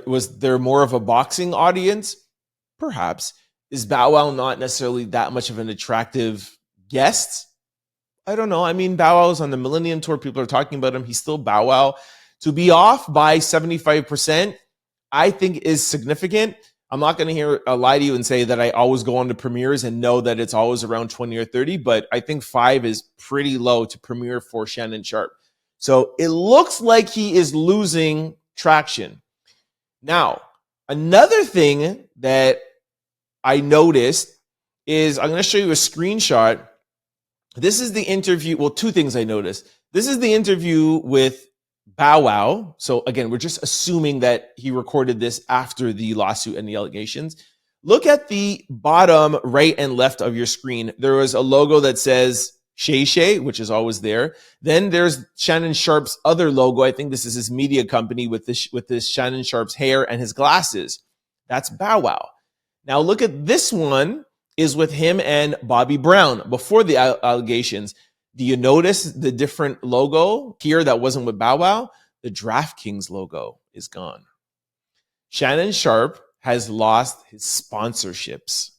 was there more of a boxing audience? Perhaps. Is Bow Wow not necessarily that much of an attractive guest? I don't know. I mean, Bow Wow's on the Millennium Tour. People are talking about him. He's still Bow Wow. To be off by 75%, I think is significant. I'm not going to lie to you and say that I always go on to premieres and know that it's always around 20 or 30, but I think 5 is pretty low to premiere for Shannon Sharpe. So it looks like he is losing traction. Now, another thing that I noticed is I'm going to show you a screenshot. This is the interview. Well, two things I noticed. This is the interview with Bow Wow. So again, we're just assuming that he recorded this after the lawsuit and the allegations. Look at the bottom right and left of your screen. There was a logo that says Shay Shay, which is always there. Then there's Shannon Sharpe's other logo. I think this is his media company with this Shannon Sharpe's hair and his glasses. That's Bow Wow. Now look at this one is with him and Bobby Brown before the allegations. Do you notice the different logo here that wasn't with Bow Wow? The DraftKings logo is gone. Shannon Sharpe has lost his sponsorships.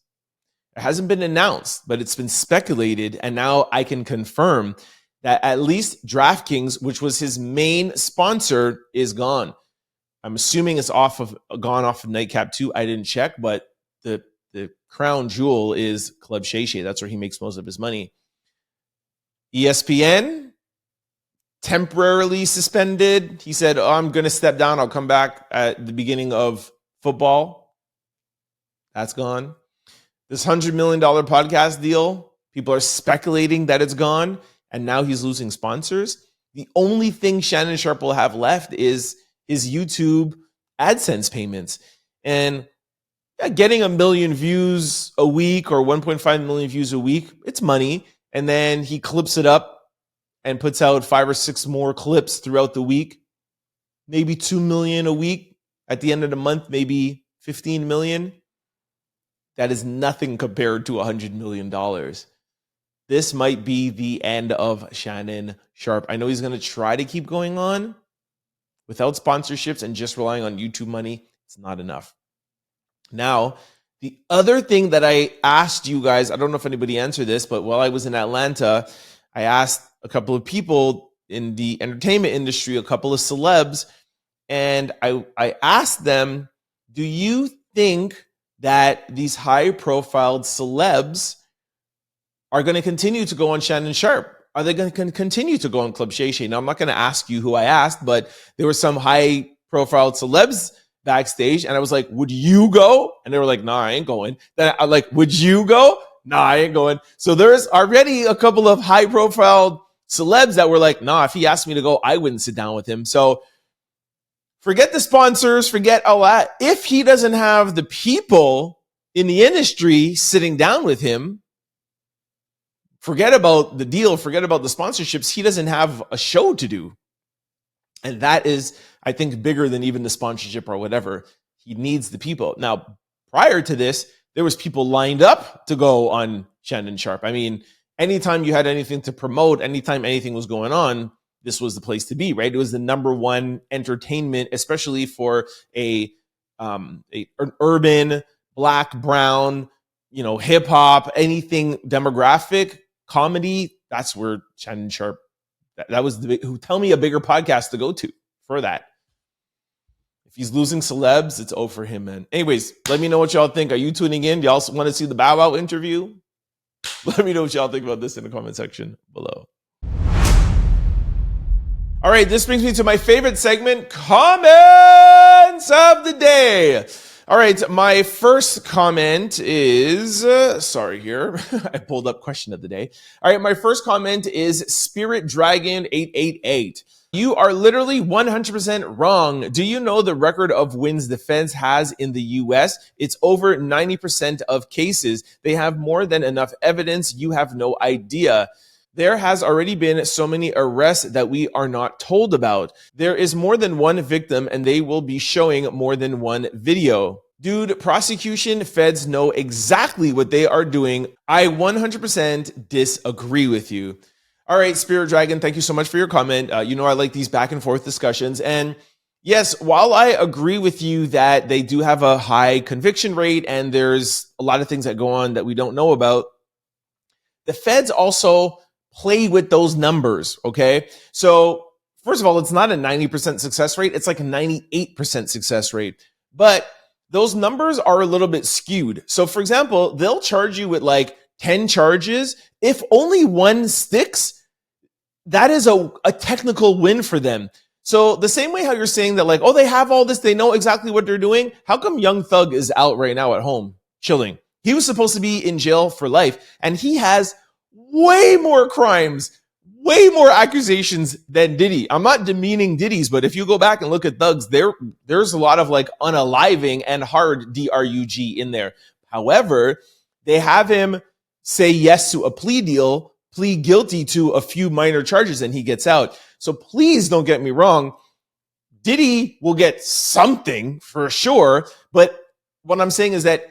It hasn't been announced, but it's been speculated, and now I can confirm that at least DraftKings, which was his main sponsor, is gone. I'm assuming it's gone off of Nightcap too. I didn't check, but the crown jewel is Club Shay Shay. That's where he makes most of his money. ESPN, temporarily suspended. He said, I'm going to step down. I'll come back at the beginning of football. That's gone. This $100 million podcast deal, people are speculating that it's gone, and now he's losing sponsors. The only thing Shannon Sharpe will have left is his YouTube AdSense payments. And getting 1 million views a week or 1.5 million views a week, it's money. And then he clips it up and puts out 5 or 6 more clips throughout the week. Maybe 2 million a week. At the end of the month, maybe 15 million. That is nothing compared to $100 million. This might be the end of Shannon Sharpe. I know he's going to try to keep going on without sponsorships and just relying on YouTube money. It's not enough. Now, the other thing that I asked you guys, I don't know if anybody answered this, but while I was in Atlanta, I asked a couple of people in the entertainment industry, a couple of celebs, and I asked them, do you think that these high-profile celebs are going to continue to go on Shannon Sharpe? Are they going to continue to go on Club Shay Shay? Now, I'm not going to ask you who I asked, but there were some high-profile celebs backstage, and I was like, would you go? And they were like, nah, I ain't going. Then I'm like, would you go? Nah, I ain't going. So there's already a couple of high-profile celebs that were like, nah, if he asked me to go, I wouldn't sit down with him. So forget the sponsors, forget all that. If he doesn't have the people in the industry sitting down with him, forget about the deal, forget about the sponsorships. He doesn't have a show to do. And that is, I think, bigger than even the sponsorship or whatever. He needs the people. Now, prior to this, there was people lined up to go on Shannon Sharpe. I mean, anytime you had anything to promote, anytime anything was going on, this was the place to be, right? It was the number one entertainment, especially for an urban, black, brown, hip hop, anything demographic, comedy. That's where Shannon Sharpe. That was tell me a bigger podcast to go to for that. If he's losing celebs, it's over for him, man. Anyways, let me know what y'all think. Are you tuning in? Do y'all want to see the Bow Wow interview? Let me know what y'all think about this in the comment section below. All right, this brings me to my favorite segment, comments of the day. All right, my first comment is, I pulled up question of the day. All right, my first comment is Spirit Dragon 888. You are literally 100% wrong. Do you know the record of wins the feds has in the US? It's over 90% of cases. They have more than enough evidence. You have no idea. There has already been so many arrests that we are not told about. There is more than one victim and they will be showing more than one video. Dude, prosecution, feds know exactly what they are doing. I 100% disagree with you. All right, Spirit Dragon, thank you so much for your comment. I like these back and forth discussions. And yes, while I agree with you that they do have a high conviction rate and there's a lot of things that go on that we don't know about, the feds also play with those numbers, okay? So first of all, it's not a 90% success rate. It's like a 98% success rate. But those numbers are a little bit skewed. So for example, they'll charge you with like 10 charges. If only one sticks, that is a technical win for them. So the same way how you're saying that like, oh, they have all this, they know exactly what they're doing. How come Young Thug is out right now at home chilling? He was supposed to be in jail for life, and he has way more crimes, way more accusations than Diddy. I'm not demeaning Diddy's, but if you go back and look at Thug's, there's a lot of like unaliving and hard DRUG in there. However, they have him say yes to a plea deal, plead guilty to a few minor charges, and he gets out. So please don't get me wrong. Diddy will get something for sure. But what I'm saying is that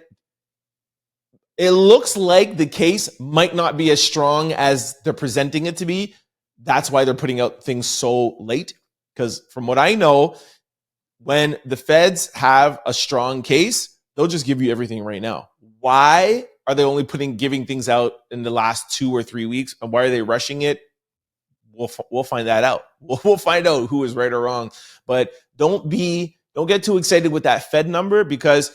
it looks like the case might not be as strong as they're presenting it to be. That's why they're putting out things so late. Because from what I know, when the feds have a strong case, they'll just give you everything right now. Why are they only giving things out in the last 2 or 3 weeks? And why are they rushing it? We'll find that out. We'll find out who is right or wrong. But don't get too excited with that Fed number, because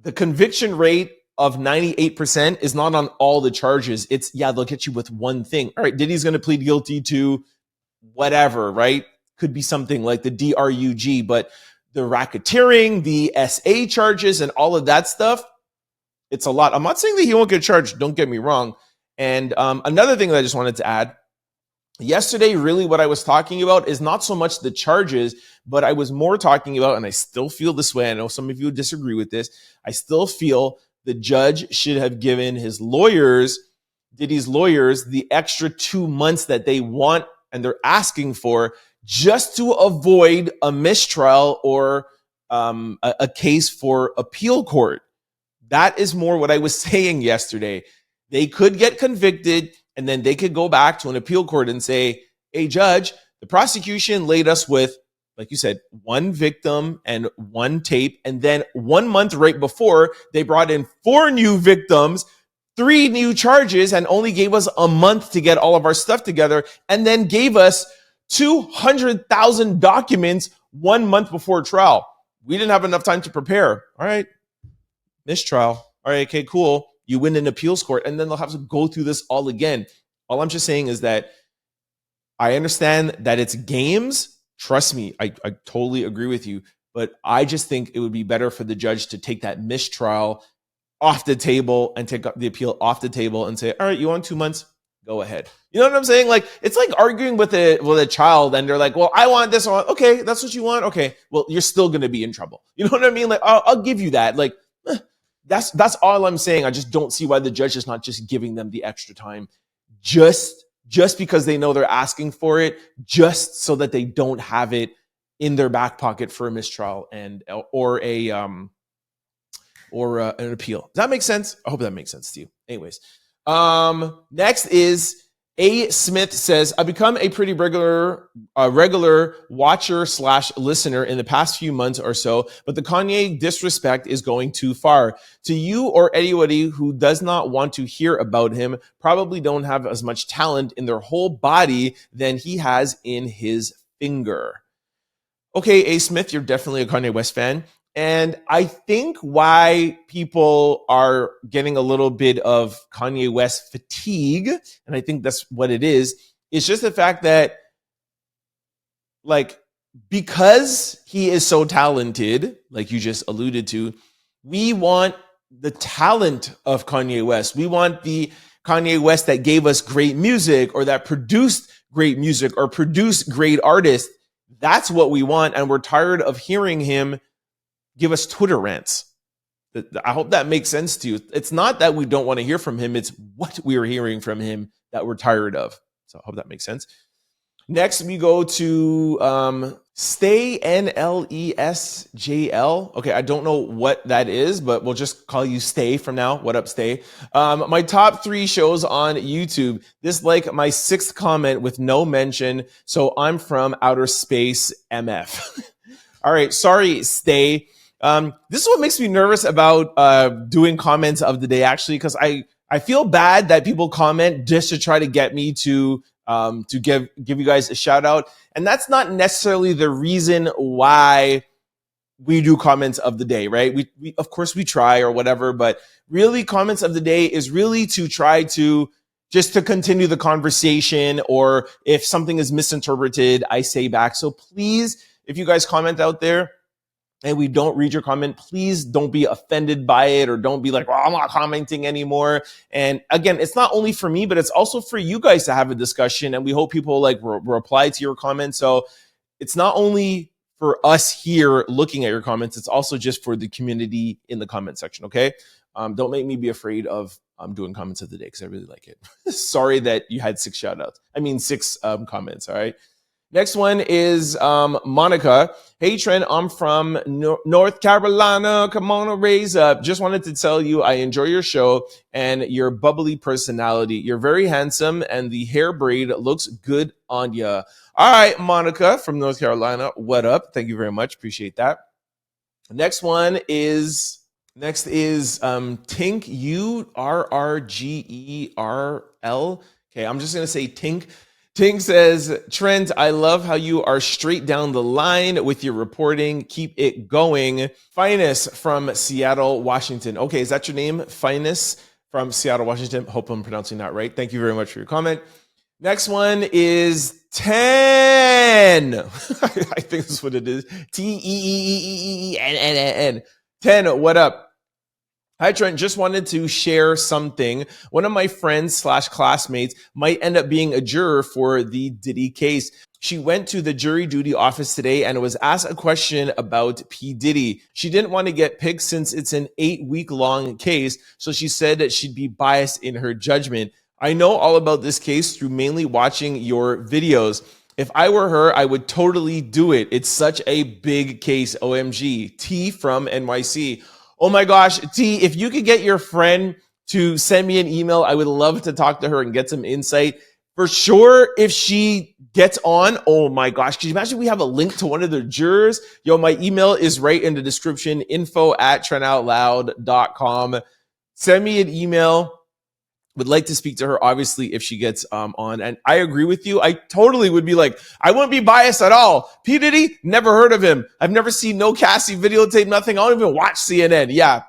the conviction rate of 98% is not on all the charges. It's, they'll get you with one thing. All right, Diddy's going to plead guilty to whatever, right? Could be something like the DRUG, but the racketeering, the SA charges, and all of that stuff, it's a lot. I'm not saying that he won't get charged. Don't get me wrong. And another thing that I just wanted to add, yesterday, really what I was talking about is not so much the charges, but I was more talking about, and I still feel this way, I know some of you disagree with this, I still feel the judge should have given his lawyers, Diddy's lawyers, the extra 2 months that they want and they're asking for, just to avoid a mistrial or a case for appeal court. That is more what I was saying yesterday. They could get convicted, and then they could go back to an appeal court and say, hey, judge, the prosecution laid us with, like you said, one victim and one tape. And then 1 month right before, they brought in 4 new victims, 3 new charges, and only gave us a month to get all of our stuff together, and then gave us 200,000 documents 1 month before trial. We didn't have enough time to prepare. All right, mistrial. All right, okay, cool. You win an appeals court, and then they'll have to go through this all again. All I'm just saying is that I understand that it's games. Trust me, I totally agree with you. But I just think it would be better for the judge to take that mistrial off the table and take the appeal off the table and say, all right, you want 2 months? Go ahead. You know what I'm saying? Like, it's like arguing with a child, and they're like, well, I want this one. Okay, that's what you want. Okay, well, you're still going to be in trouble. You know what I mean? Like, I'll give you that. Like, that's all I'm saying. I just don't see why the judge is not just giving them the extra time just because they know they're asking for it, just so that they don't have it in their back pocket for a mistrial or an appeal. Does that make sense? I hope that makes sense to you. Anyways, next is A. Smith says, I've become a pretty regular watcher / listener in the past few months or so, but the Kanye disrespect is going too far. To you or anybody who does not want to hear about him, probably don't have as much talent in their whole body than he has in his finger. Okay, A. Smith, you're definitely a Kanye West fan. And I think why people are getting a little bit of Kanye West fatigue, and I think that's what it is just the fact that, like, because he is so talented, like you just alluded to, we want the talent of Kanye West. We want the Kanye West that gave us great music, or that produced great music, or produced great artists. That's what we want, and we're tired of hearing him give us Twitter rants. I hope that makes sense to you. It's not that we don't want to hear from him. It's what we're hearing from him that we're tired of. So I hope that makes sense. Next, we go to Stay, NLESJL. Okay, I don't know what that is, but we'll just call you Stay from now. What up, Stay? My top 3 shows on YouTube. This like my 6th comment with no mention. So I'm from outer space, MF. All right, sorry, Stay. This is what makes me nervous about doing comments of the day, actually, because I feel bad that people comment just to try to get me to to give you guys a shout out. And that's not necessarily the reason why we do comments of the day, right? We of course we try or whatever, but really comments of the day is really to try to just to continue the conversation, or if something is misinterpreted, I say back. So please, if you guys comment out there and we don't read your comment, please don't be offended by it, or don't be like, well, I'm not commenting anymore. And again, it's not only for me, but it's also for you guys to have a discussion. And we hope people like reply to your comments. So it's not only for us here looking at your comments, it's also just for the community in the comment section, okay? Don't make me be afraid of doing comments of the day, because I really like it. Sorry that you had 6 comments, all right? Next one is Monica. Hey, Trent, I'm from North Carolina. Come on, raise up. Just wanted to tell you I enjoy your show and your bubbly personality. You're very handsome, and the hair braid looks good on you. All right, Monica from North Carolina. What up? Thank you very much. Appreciate that. Next is Tink, URRGERL. Okay, I'm just going to say Tink. Tink says, Trent, I love how you are straight down the line with your reporting. Keep it going. Finest from Seattle, Washington. Okay, is that your name? Finest from Seattle, Washington. Hope I'm pronouncing that right. Thank you very much for your comment. Next one is 10. I think that's what it is. TEEEEENNN. 10, what up? Hi, Trent. Just wanted to share something. One of my friends / classmates might end up being a juror for the Diddy case. She went to the jury duty office today and was asked a question about P. Diddy. She didn't want to get picked since it's an 8-week-long case, so she said that she'd be biased in her judgment. I know all about this case through mainly watching your videos. If I were her, I would totally do it. It's such a big case. OMG. T from NYC. Oh my gosh, T, if you could get your friend to send me an email, I would love to talk to her and get some insight. For sure, if she gets on, oh my gosh, can you imagine we have a link to one of the jurors? Yo, my email is right in the description, info@trentoutloud.com. Send me an email. Would like to speak to her, obviously, if she gets on. And I agree with you. I totally would be like, I wouldn't be biased at all. P. Diddy, never heard of him. I've never seen no Cassie videotape, nothing. I don't even watch CNN. Yeah,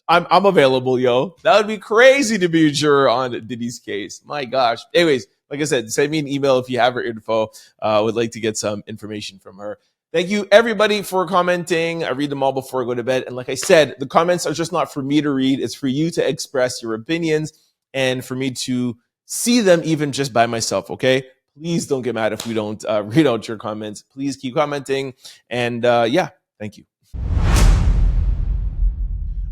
I'm available, yo. That would be crazy to be a juror on Diddy's case. My gosh. Anyways, like I said, send me an email if you have her info. Would like to get some information from her. Thank you, everybody, for commenting. I read them all before I go to bed. And like I said, the comments are just not for me to read. It's for you to express your opinions and for me to see them even just by myself, okay? Please don't get mad if we don't read out your comments. Please keep commenting. And yeah, thank you.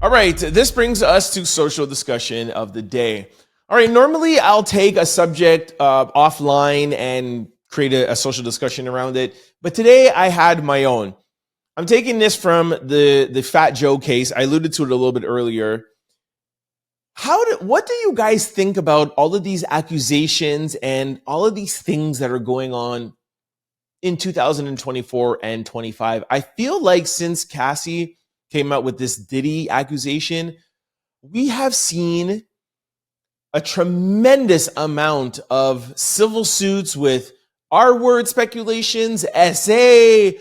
All right, this brings us to social discussion of the day. All right, normally I'll take a subject offline and create a social discussion around it. But today I had my own. I'm taking this from the Fat Joe case. I alluded to it a little bit earlier. What do you guys think about all of these accusations and all of these things that are going on in 2024 and 25? I feel like since Cassie came out with this Diddy accusation, we have seen a tremendous amount of civil suits with R-word speculations, SA,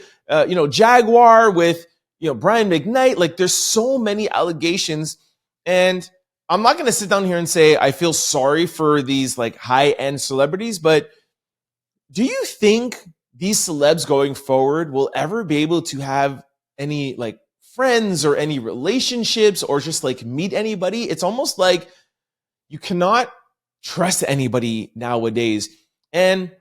Jaguar with, Brian McKnight. Like, there's so many allegations, and I'm not going to sit down here and say I feel sorry for these like high-end celebrities, but do you think these celebs going forward will ever be able to have any like friends or any relationships or just like meet anybody? It's almost like you cannot trust anybody nowadays. And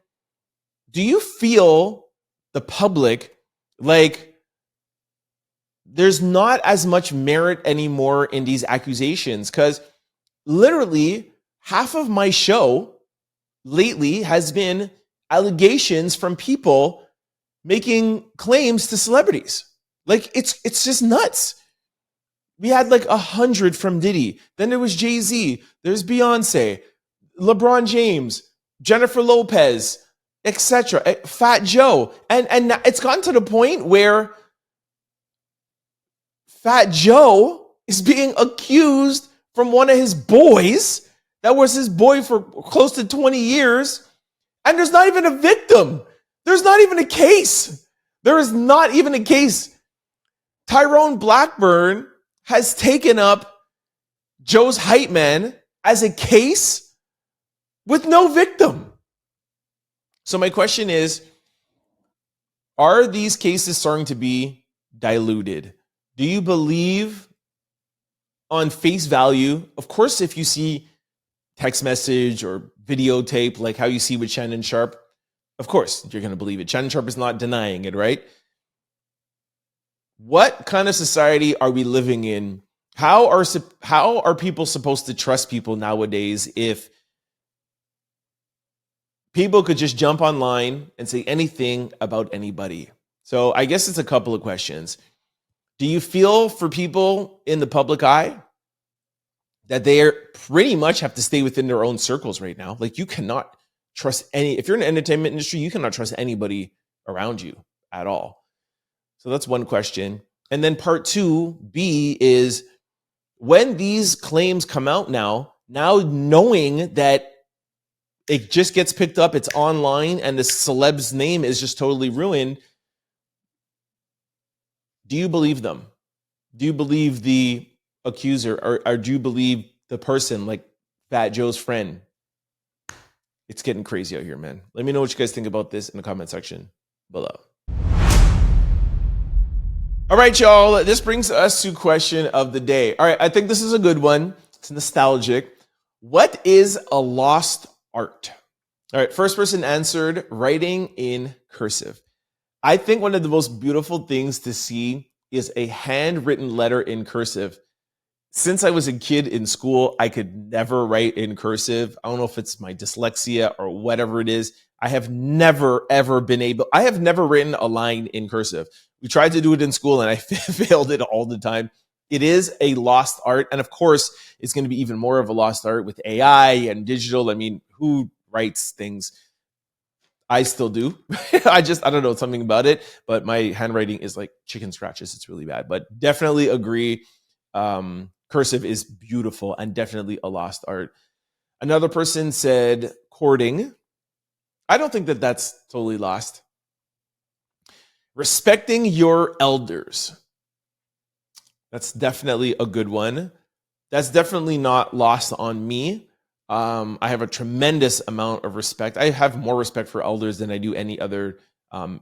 do you feel the public like there's not as much merit anymore in these accusations? Because literally half of my show lately has been allegations from people making claims to celebrities. Like, it's just nuts. We had like 100 from Diddy. Then there was Jay-Z. There's Beyonce, LeBron James, Jennifer Lopez, etc. Fat Joe. And it's gotten to the point where Fat Joe is being accused from one of his boys that was his boy for close to 20 years And there's not even a victim. There's not even a case. There is not even a case. Tyrone Blackburn has taken up Joe's hype man as a case with no victim. So my question is, are these cases starting to be diluted? Do you believe on face value? Of course, if you see text message or videotape, like how you see with Shannon Sharpe, of course, you're going to believe it. Shannon Sharpe is not denying it, right? What kind of society are we living in? How are people supposed to trust people nowadays if people could just jump online and say anything about anybody? So I guess it's a couple of questions. Do you feel for people in the public eye that they pretty much have to stay within their own circles right now? Like, you cannot trust if you're in the entertainment industry, you cannot trust anybody around you at all. So that's one question. And then part 2B is, when these claims come out now knowing that it just gets picked up, it's online, and the celeb's name is just totally ruined, do you believe them? Do you believe the accuser, or do you believe the person like Fat Joe's friend? It's getting crazy out here, man. Let me know what you guys think about this in the comment section below. All right, y'all. This brings us to question of the day. All right, I think this is a good one. It's nostalgic. What is a lost art? All right, first person answered, writing in cursive. I think one of the most beautiful things to see is a handwritten letter in cursive. Since I was a kid in school, I could never write in cursive. I don't know if it's my dyslexia or whatever it is. I have never, ever I have never written a line in cursive. We tried to do it in school and I failed it all the time. It is a lost art. And of course, it's going to be even more of a lost art with AI and digital. I mean, who writes things? I still do. I don't know, something about it. But my handwriting is like chicken scratches. It's really bad. But definitely agree. Cursive is beautiful and definitely a lost art. Another person said courting. I don't think that that's totally lost. Respecting your elders. That's definitely a good one. That's definitely not lost on me. I have a tremendous amount of respect. I have more respect for elders than I do any other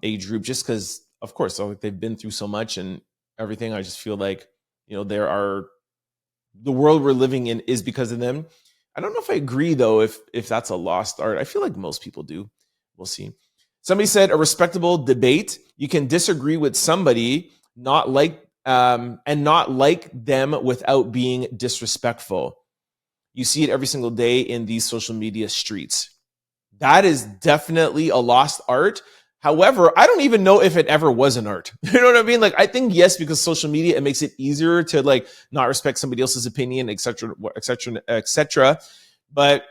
age group, just because, of course, they've been through so much and everything. I just feel like, the world we're living in is because of them. I don't know if I agree, though, if that's a lost art. I feel like most people do. We'll see. Somebody said a respectable debate. You can disagree with somebody, and not like them without being disrespectful. You see it every single day in these social media streets. That is definitely a lost art. However, I don't even know if it ever was an art. You know what I mean? Like, I think yes, because social media, it makes it easier to not respect somebody else's opinion, etc., etc., etc. But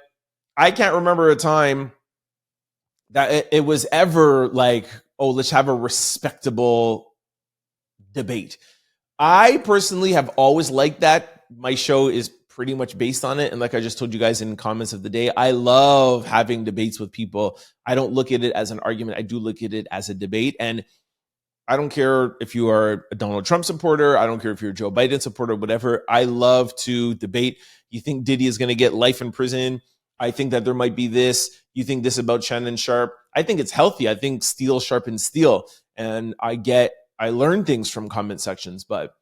I can't remember a time that it was ever like, oh, let's have a respectable debate. I personally have always liked that. My show is pretty much based on it. And like I just told you guys in comments of the day, I love having debates with people. I don't look at it as an argument. I do look at it as a debate. And I don't care if you are a Donald Trump supporter. I don't care if you're a Joe Biden supporter, whatever. I love to debate. You think Diddy is going to get life in prison? I think that there might be this. You think this about Shannon Sharpe? I think it's healthy. I think steel sharpens steel. And I learn things from comment sections, but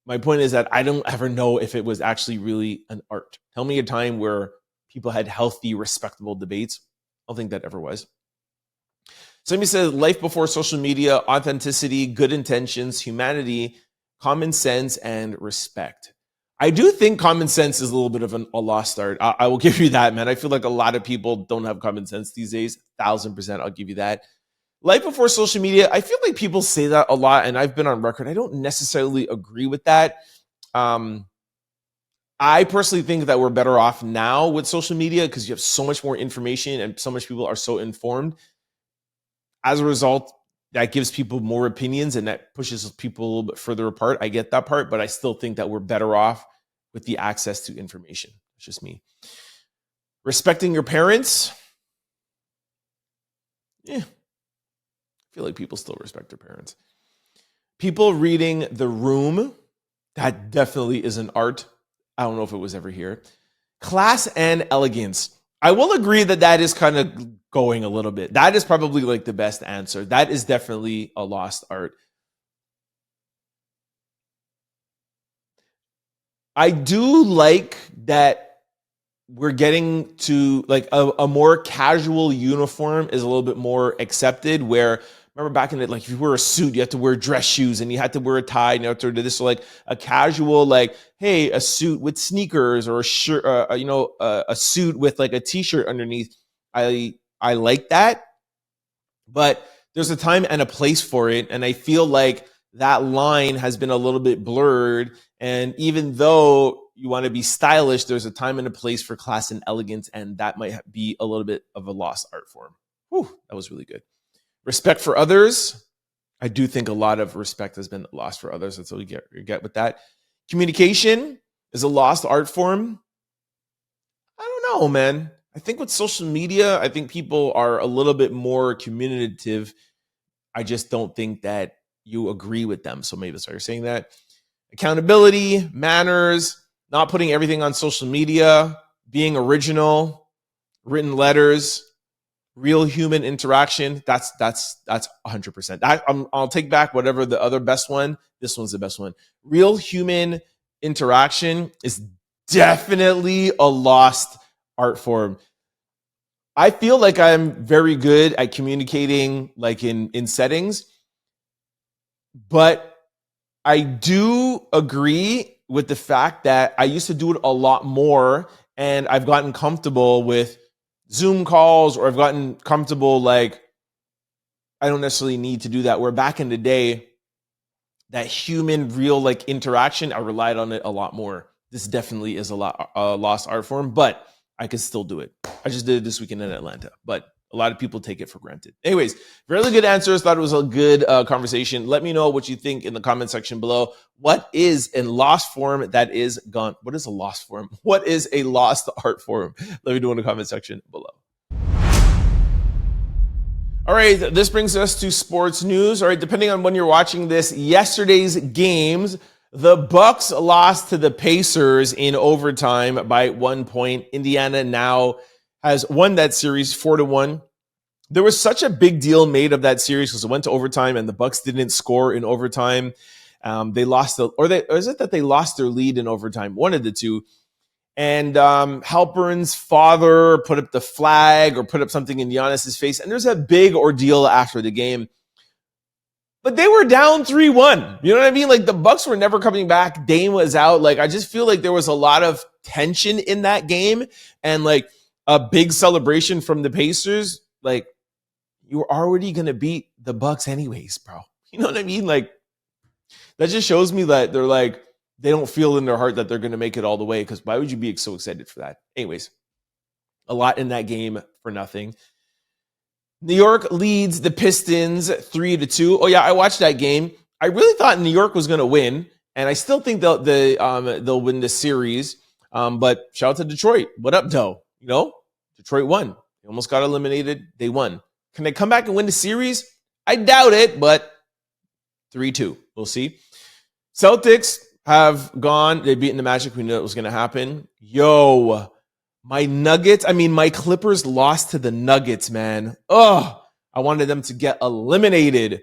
my point is that I don't ever know if it was actually really an art. Tell me a time where people had healthy, respectable debates. I don't think that ever was. Somebody said life before social media, authenticity, good intentions, humanity, common sense, and respect. I do think common sense is a little bit of a lost art. I will give you that, man. I feel like a lot of people don't have common sense these days. 1,000%, I'll give you that. Life before social media, I feel like people say that a lot, and I've been on record. I don't necessarily agree with that. I personally think that we're better off now with social media because you have so much more information and so much people are so informed. As a result, that gives people more opinions and that pushes people a little bit further apart. I get that part, but I still think that we're better off with the access to information. It's just me. Respecting your parents. I feel like people still respect their parents. People reading The Room, that definitely is an art. I don't know if it was ever here. Class and elegance. I will agree that that is kind of going a little bit. That is probably like the best answer. That is definitely a lost art. I do like that we're getting to like a more casual uniform is a little bit more accepted, where remember back in the, like if you wear a suit, you have to wear dress shoes and you had to wear a tie and you have to do this. So like a casual, like, hey, a suit with sneakers or a shirt, a suit with like a t-shirt underneath. I like that, but there's a time and a place for it. And I feel like that line has been a little bit blurred. And even though you want to be stylish, there's a time and a place for class and elegance. And that might be a little bit of a lost art form. Whew, that was really good. Respect for others. I do think a lot of respect has been lost for others. That's what you get with that. Communication is a lost art form. I don't know, man. I think with social media, I think people are a little bit more communicative. I just don't think that you agree with them. So maybe that's why you're saying that. Accountability, manners, not putting everything on social media, being original, written letters, real human interaction. That's 100%. I'll take back whatever the other best one. This one's the best one. Real human interaction is definitely a lost art form. I feel like I'm very good at communicating like in settings, but I do agree with the fact that I used to do it a lot more, and I've gotten comfortable with Zoom calls, or I've gotten comfortable, like, I don't necessarily need to do that. Where back in the day, that human, real, like, interaction, I relied on it a lot more. This definitely is a lost art form, but I could still do it. I just did it this weekend in Atlanta, but a lot of people take it for granted. Anyways, really good answers. Thought it was a good conversation. Let me know what you think in the comment section below. What is a lost form that is gone? What is a lost form? What is a lost art form? Let me know in the comment section below. All right, this brings us to sports news. All right, depending on when you're watching this, yesterday's games, the Bucks lost to the Pacers in overtime by 1 point. Indiana now has won that series 4-1. There was such a big deal made of that series because it went to overtime and the Bucks didn't score in overtime. They lost, or is it that they lost their lead in overtime? One of the two. And Halpern's father put up the flag or put up something in Giannis's face, and there's a big ordeal after the game. But they were down 3-1. You know what I mean? Like, the Bucks were never coming back. Dame was out. Like, I just feel like there was a lot of tension in that game, and like a big celebration from the Pacers. Like, you were already going to beat the Bucks anyways, bro. You know what I mean? Like, that just shows me that they're like, they don't feel in their heart that they're going to make it all the way, because why would you be so excited for that? Anyways, a lot in that game for nothing. New York leads the Pistons 3-2. Oh yeah, I watched that game. I really thought New York was going to win, and I still think they'll win the series. But shout out to Detroit. What up, though? You know, Detroit won. They almost got eliminated. They won. Can they come back and win the series? I doubt it, but 3-2. We'll see. Celtics have gone. They've beaten the Magic. We knew it was going to happen. Yo, my Clippers lost to the Nuggets, man. Oh, I wanted them to get eliminated.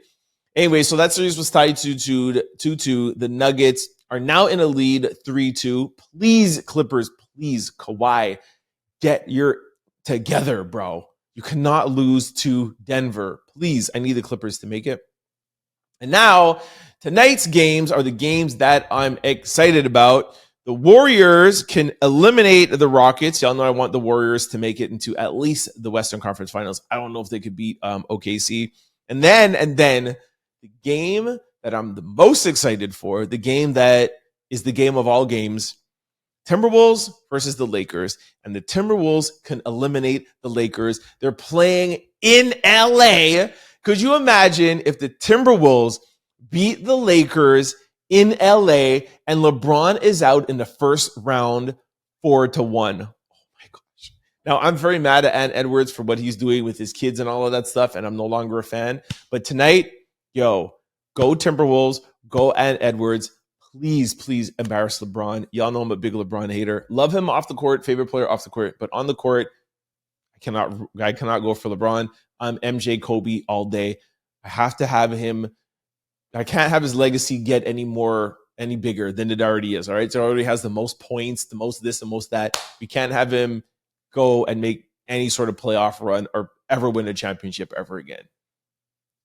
Anyway, so that series was tied to 2-2. The Nuggets are now in a lead 3-2. Please, Clippers, please, Kawhi, get your together, bro. You cannot lose to Denver. Please, I need the Clippers to make it. And now, tonight's games are the games that I'm excited about. The Warriors can eliminate the Rockets. Y'all know I want the Warriors to make it into at least the Western Conference Finals. I don't know if they could beat OKC. And then the game that I'm the most excited for, the game that is the game of all games, Timberwolves versus the Lakers. And the Timberwolves can eliminate the Lakers. They're playing in LA. Could you imagine if the Timberwolves beat the Lakers in LA and LeBron is out in the first round 4-1? Oh my gosh. Now, I'm very mad at Ant Edwards for what he's doing with his kids and all of that stuff, and I'm no longer a fan. But tonight, go Timberwolves, go Ant Edwards. Please, please embarrass LeBron. Y'all know I'm a big LeBron hater. Love him off the court, favorite player off the court, but on the court, I cannot go for LeBron. I'm MJ Kobe all day. I have to have him. I can't have his legacy get any bigger than it already is. All right. So it already has the most points, the most this, the most that. We can't have him go and make any sort of playoff run or ever win a championship ever again.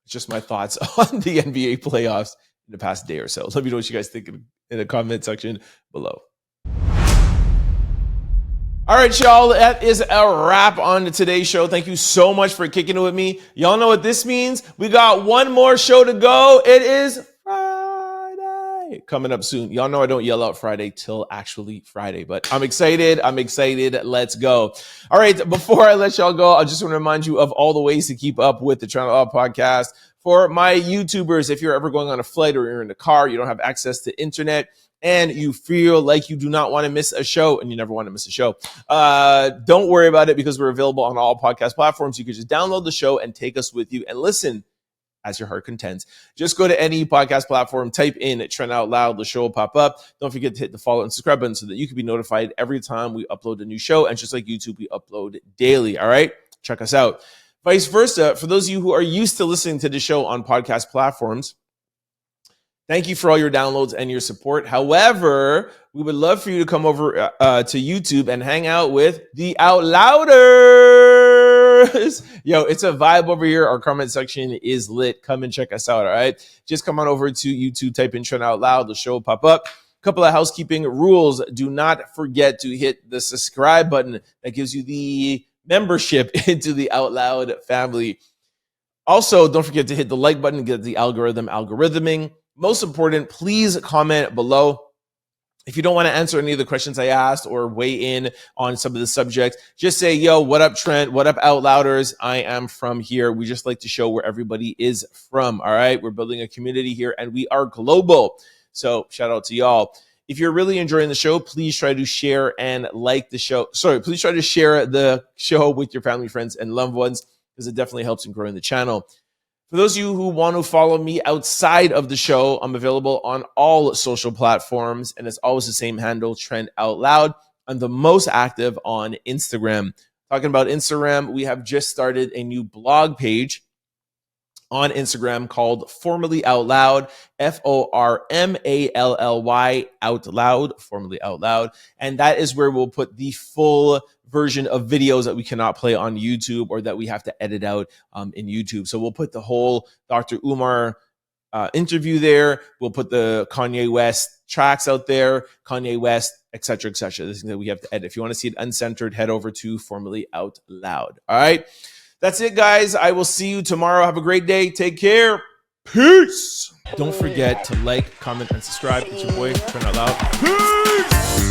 It's just my thoughts on the NBA playoffs in the past day or so. Let me know what you guys think in the comment section below. All right, y'all, that is a wrap on today's show. Thank you so much for kicking it with me. Y'all know what this means. We got one more show to go. It is Friday coming up soon. Y'all know I don't yell out Friday till actually Friday, but I'm excited. Let's go. All right, before I let y'all go, I just want to remind you of all the ways to keep up with the Trent podcast. For my YouTubers, if you're ever going on a flight or you're in a car, you don't have access to internet, and you feel like you do not want to miss a show, and you never want to miss a show, don't worry about it because we're available on all podcast platforms. You can just download the show and take us with you and listen as your heart contends. Just go to any podcast platform, type in Trent Out Loud, the show will pop up. Don't forget to hit the follow and subscribe button so that you can be notified every time we upload a new show. And just like YouTube, we upload daily. All right, check us out. Vice versa, for those of you who are used to listening to the show on podcast platforms, thank you for all your downloads and your support. However, we would love for you to come over to YouTube and hang out with the Out Louders. Yo, it's a vibe over here. Our comment section is lit. Come and check us out, all right? Just come on over to YouTube, type in Trent Out Loud. The show will pop up. Couple of housekeeping rules. Do not forget to hit the subscribe button. That gives you the membership into the Out Loud family. Also, don't forget to hit the like button, get the algorithming. Most important, please comment below. If you don't want to answer any of the questions I asked or weigh in on some of the subjects, just say, yo, what up, Trent? What up, Out Louders? I am from here. We just like to show where everybody is from, all right? We're building a community here, and we are global. So shout out to y'all. If you're really enjoying the show, please try to share and like the show. Please try to share the show with your family, friends, and loved ones because it definitely helps in growing the channel. For those of you who want to follow me outside of the show, I'm available on all social platforms, and it's always the same handle, Trent Out Loud. I'm the most active on Instagram. Talking about Instagram, we have just started a new blog page on Instagram called Formerly Out Loud, FORMALLY Out Loud, Formerly Out Loud. And that is where we'll put the full version of videos that we cannot play on YouTube or that we have to edit out in YouTube. So we'll put the whole Dr. Umar interview there. We'll put the Kanye West tracks out there, Kanye West, etc., etc. This is that we have to edit. If you want to see it uncensored, head over to Formerly Out Loud. All right. That's it, guys. I will see you tomorrow. Have a great day. Take care. Peace. Don't forget to like, comment, and subscribe. It's your boy, Trent Out Loud. Peace.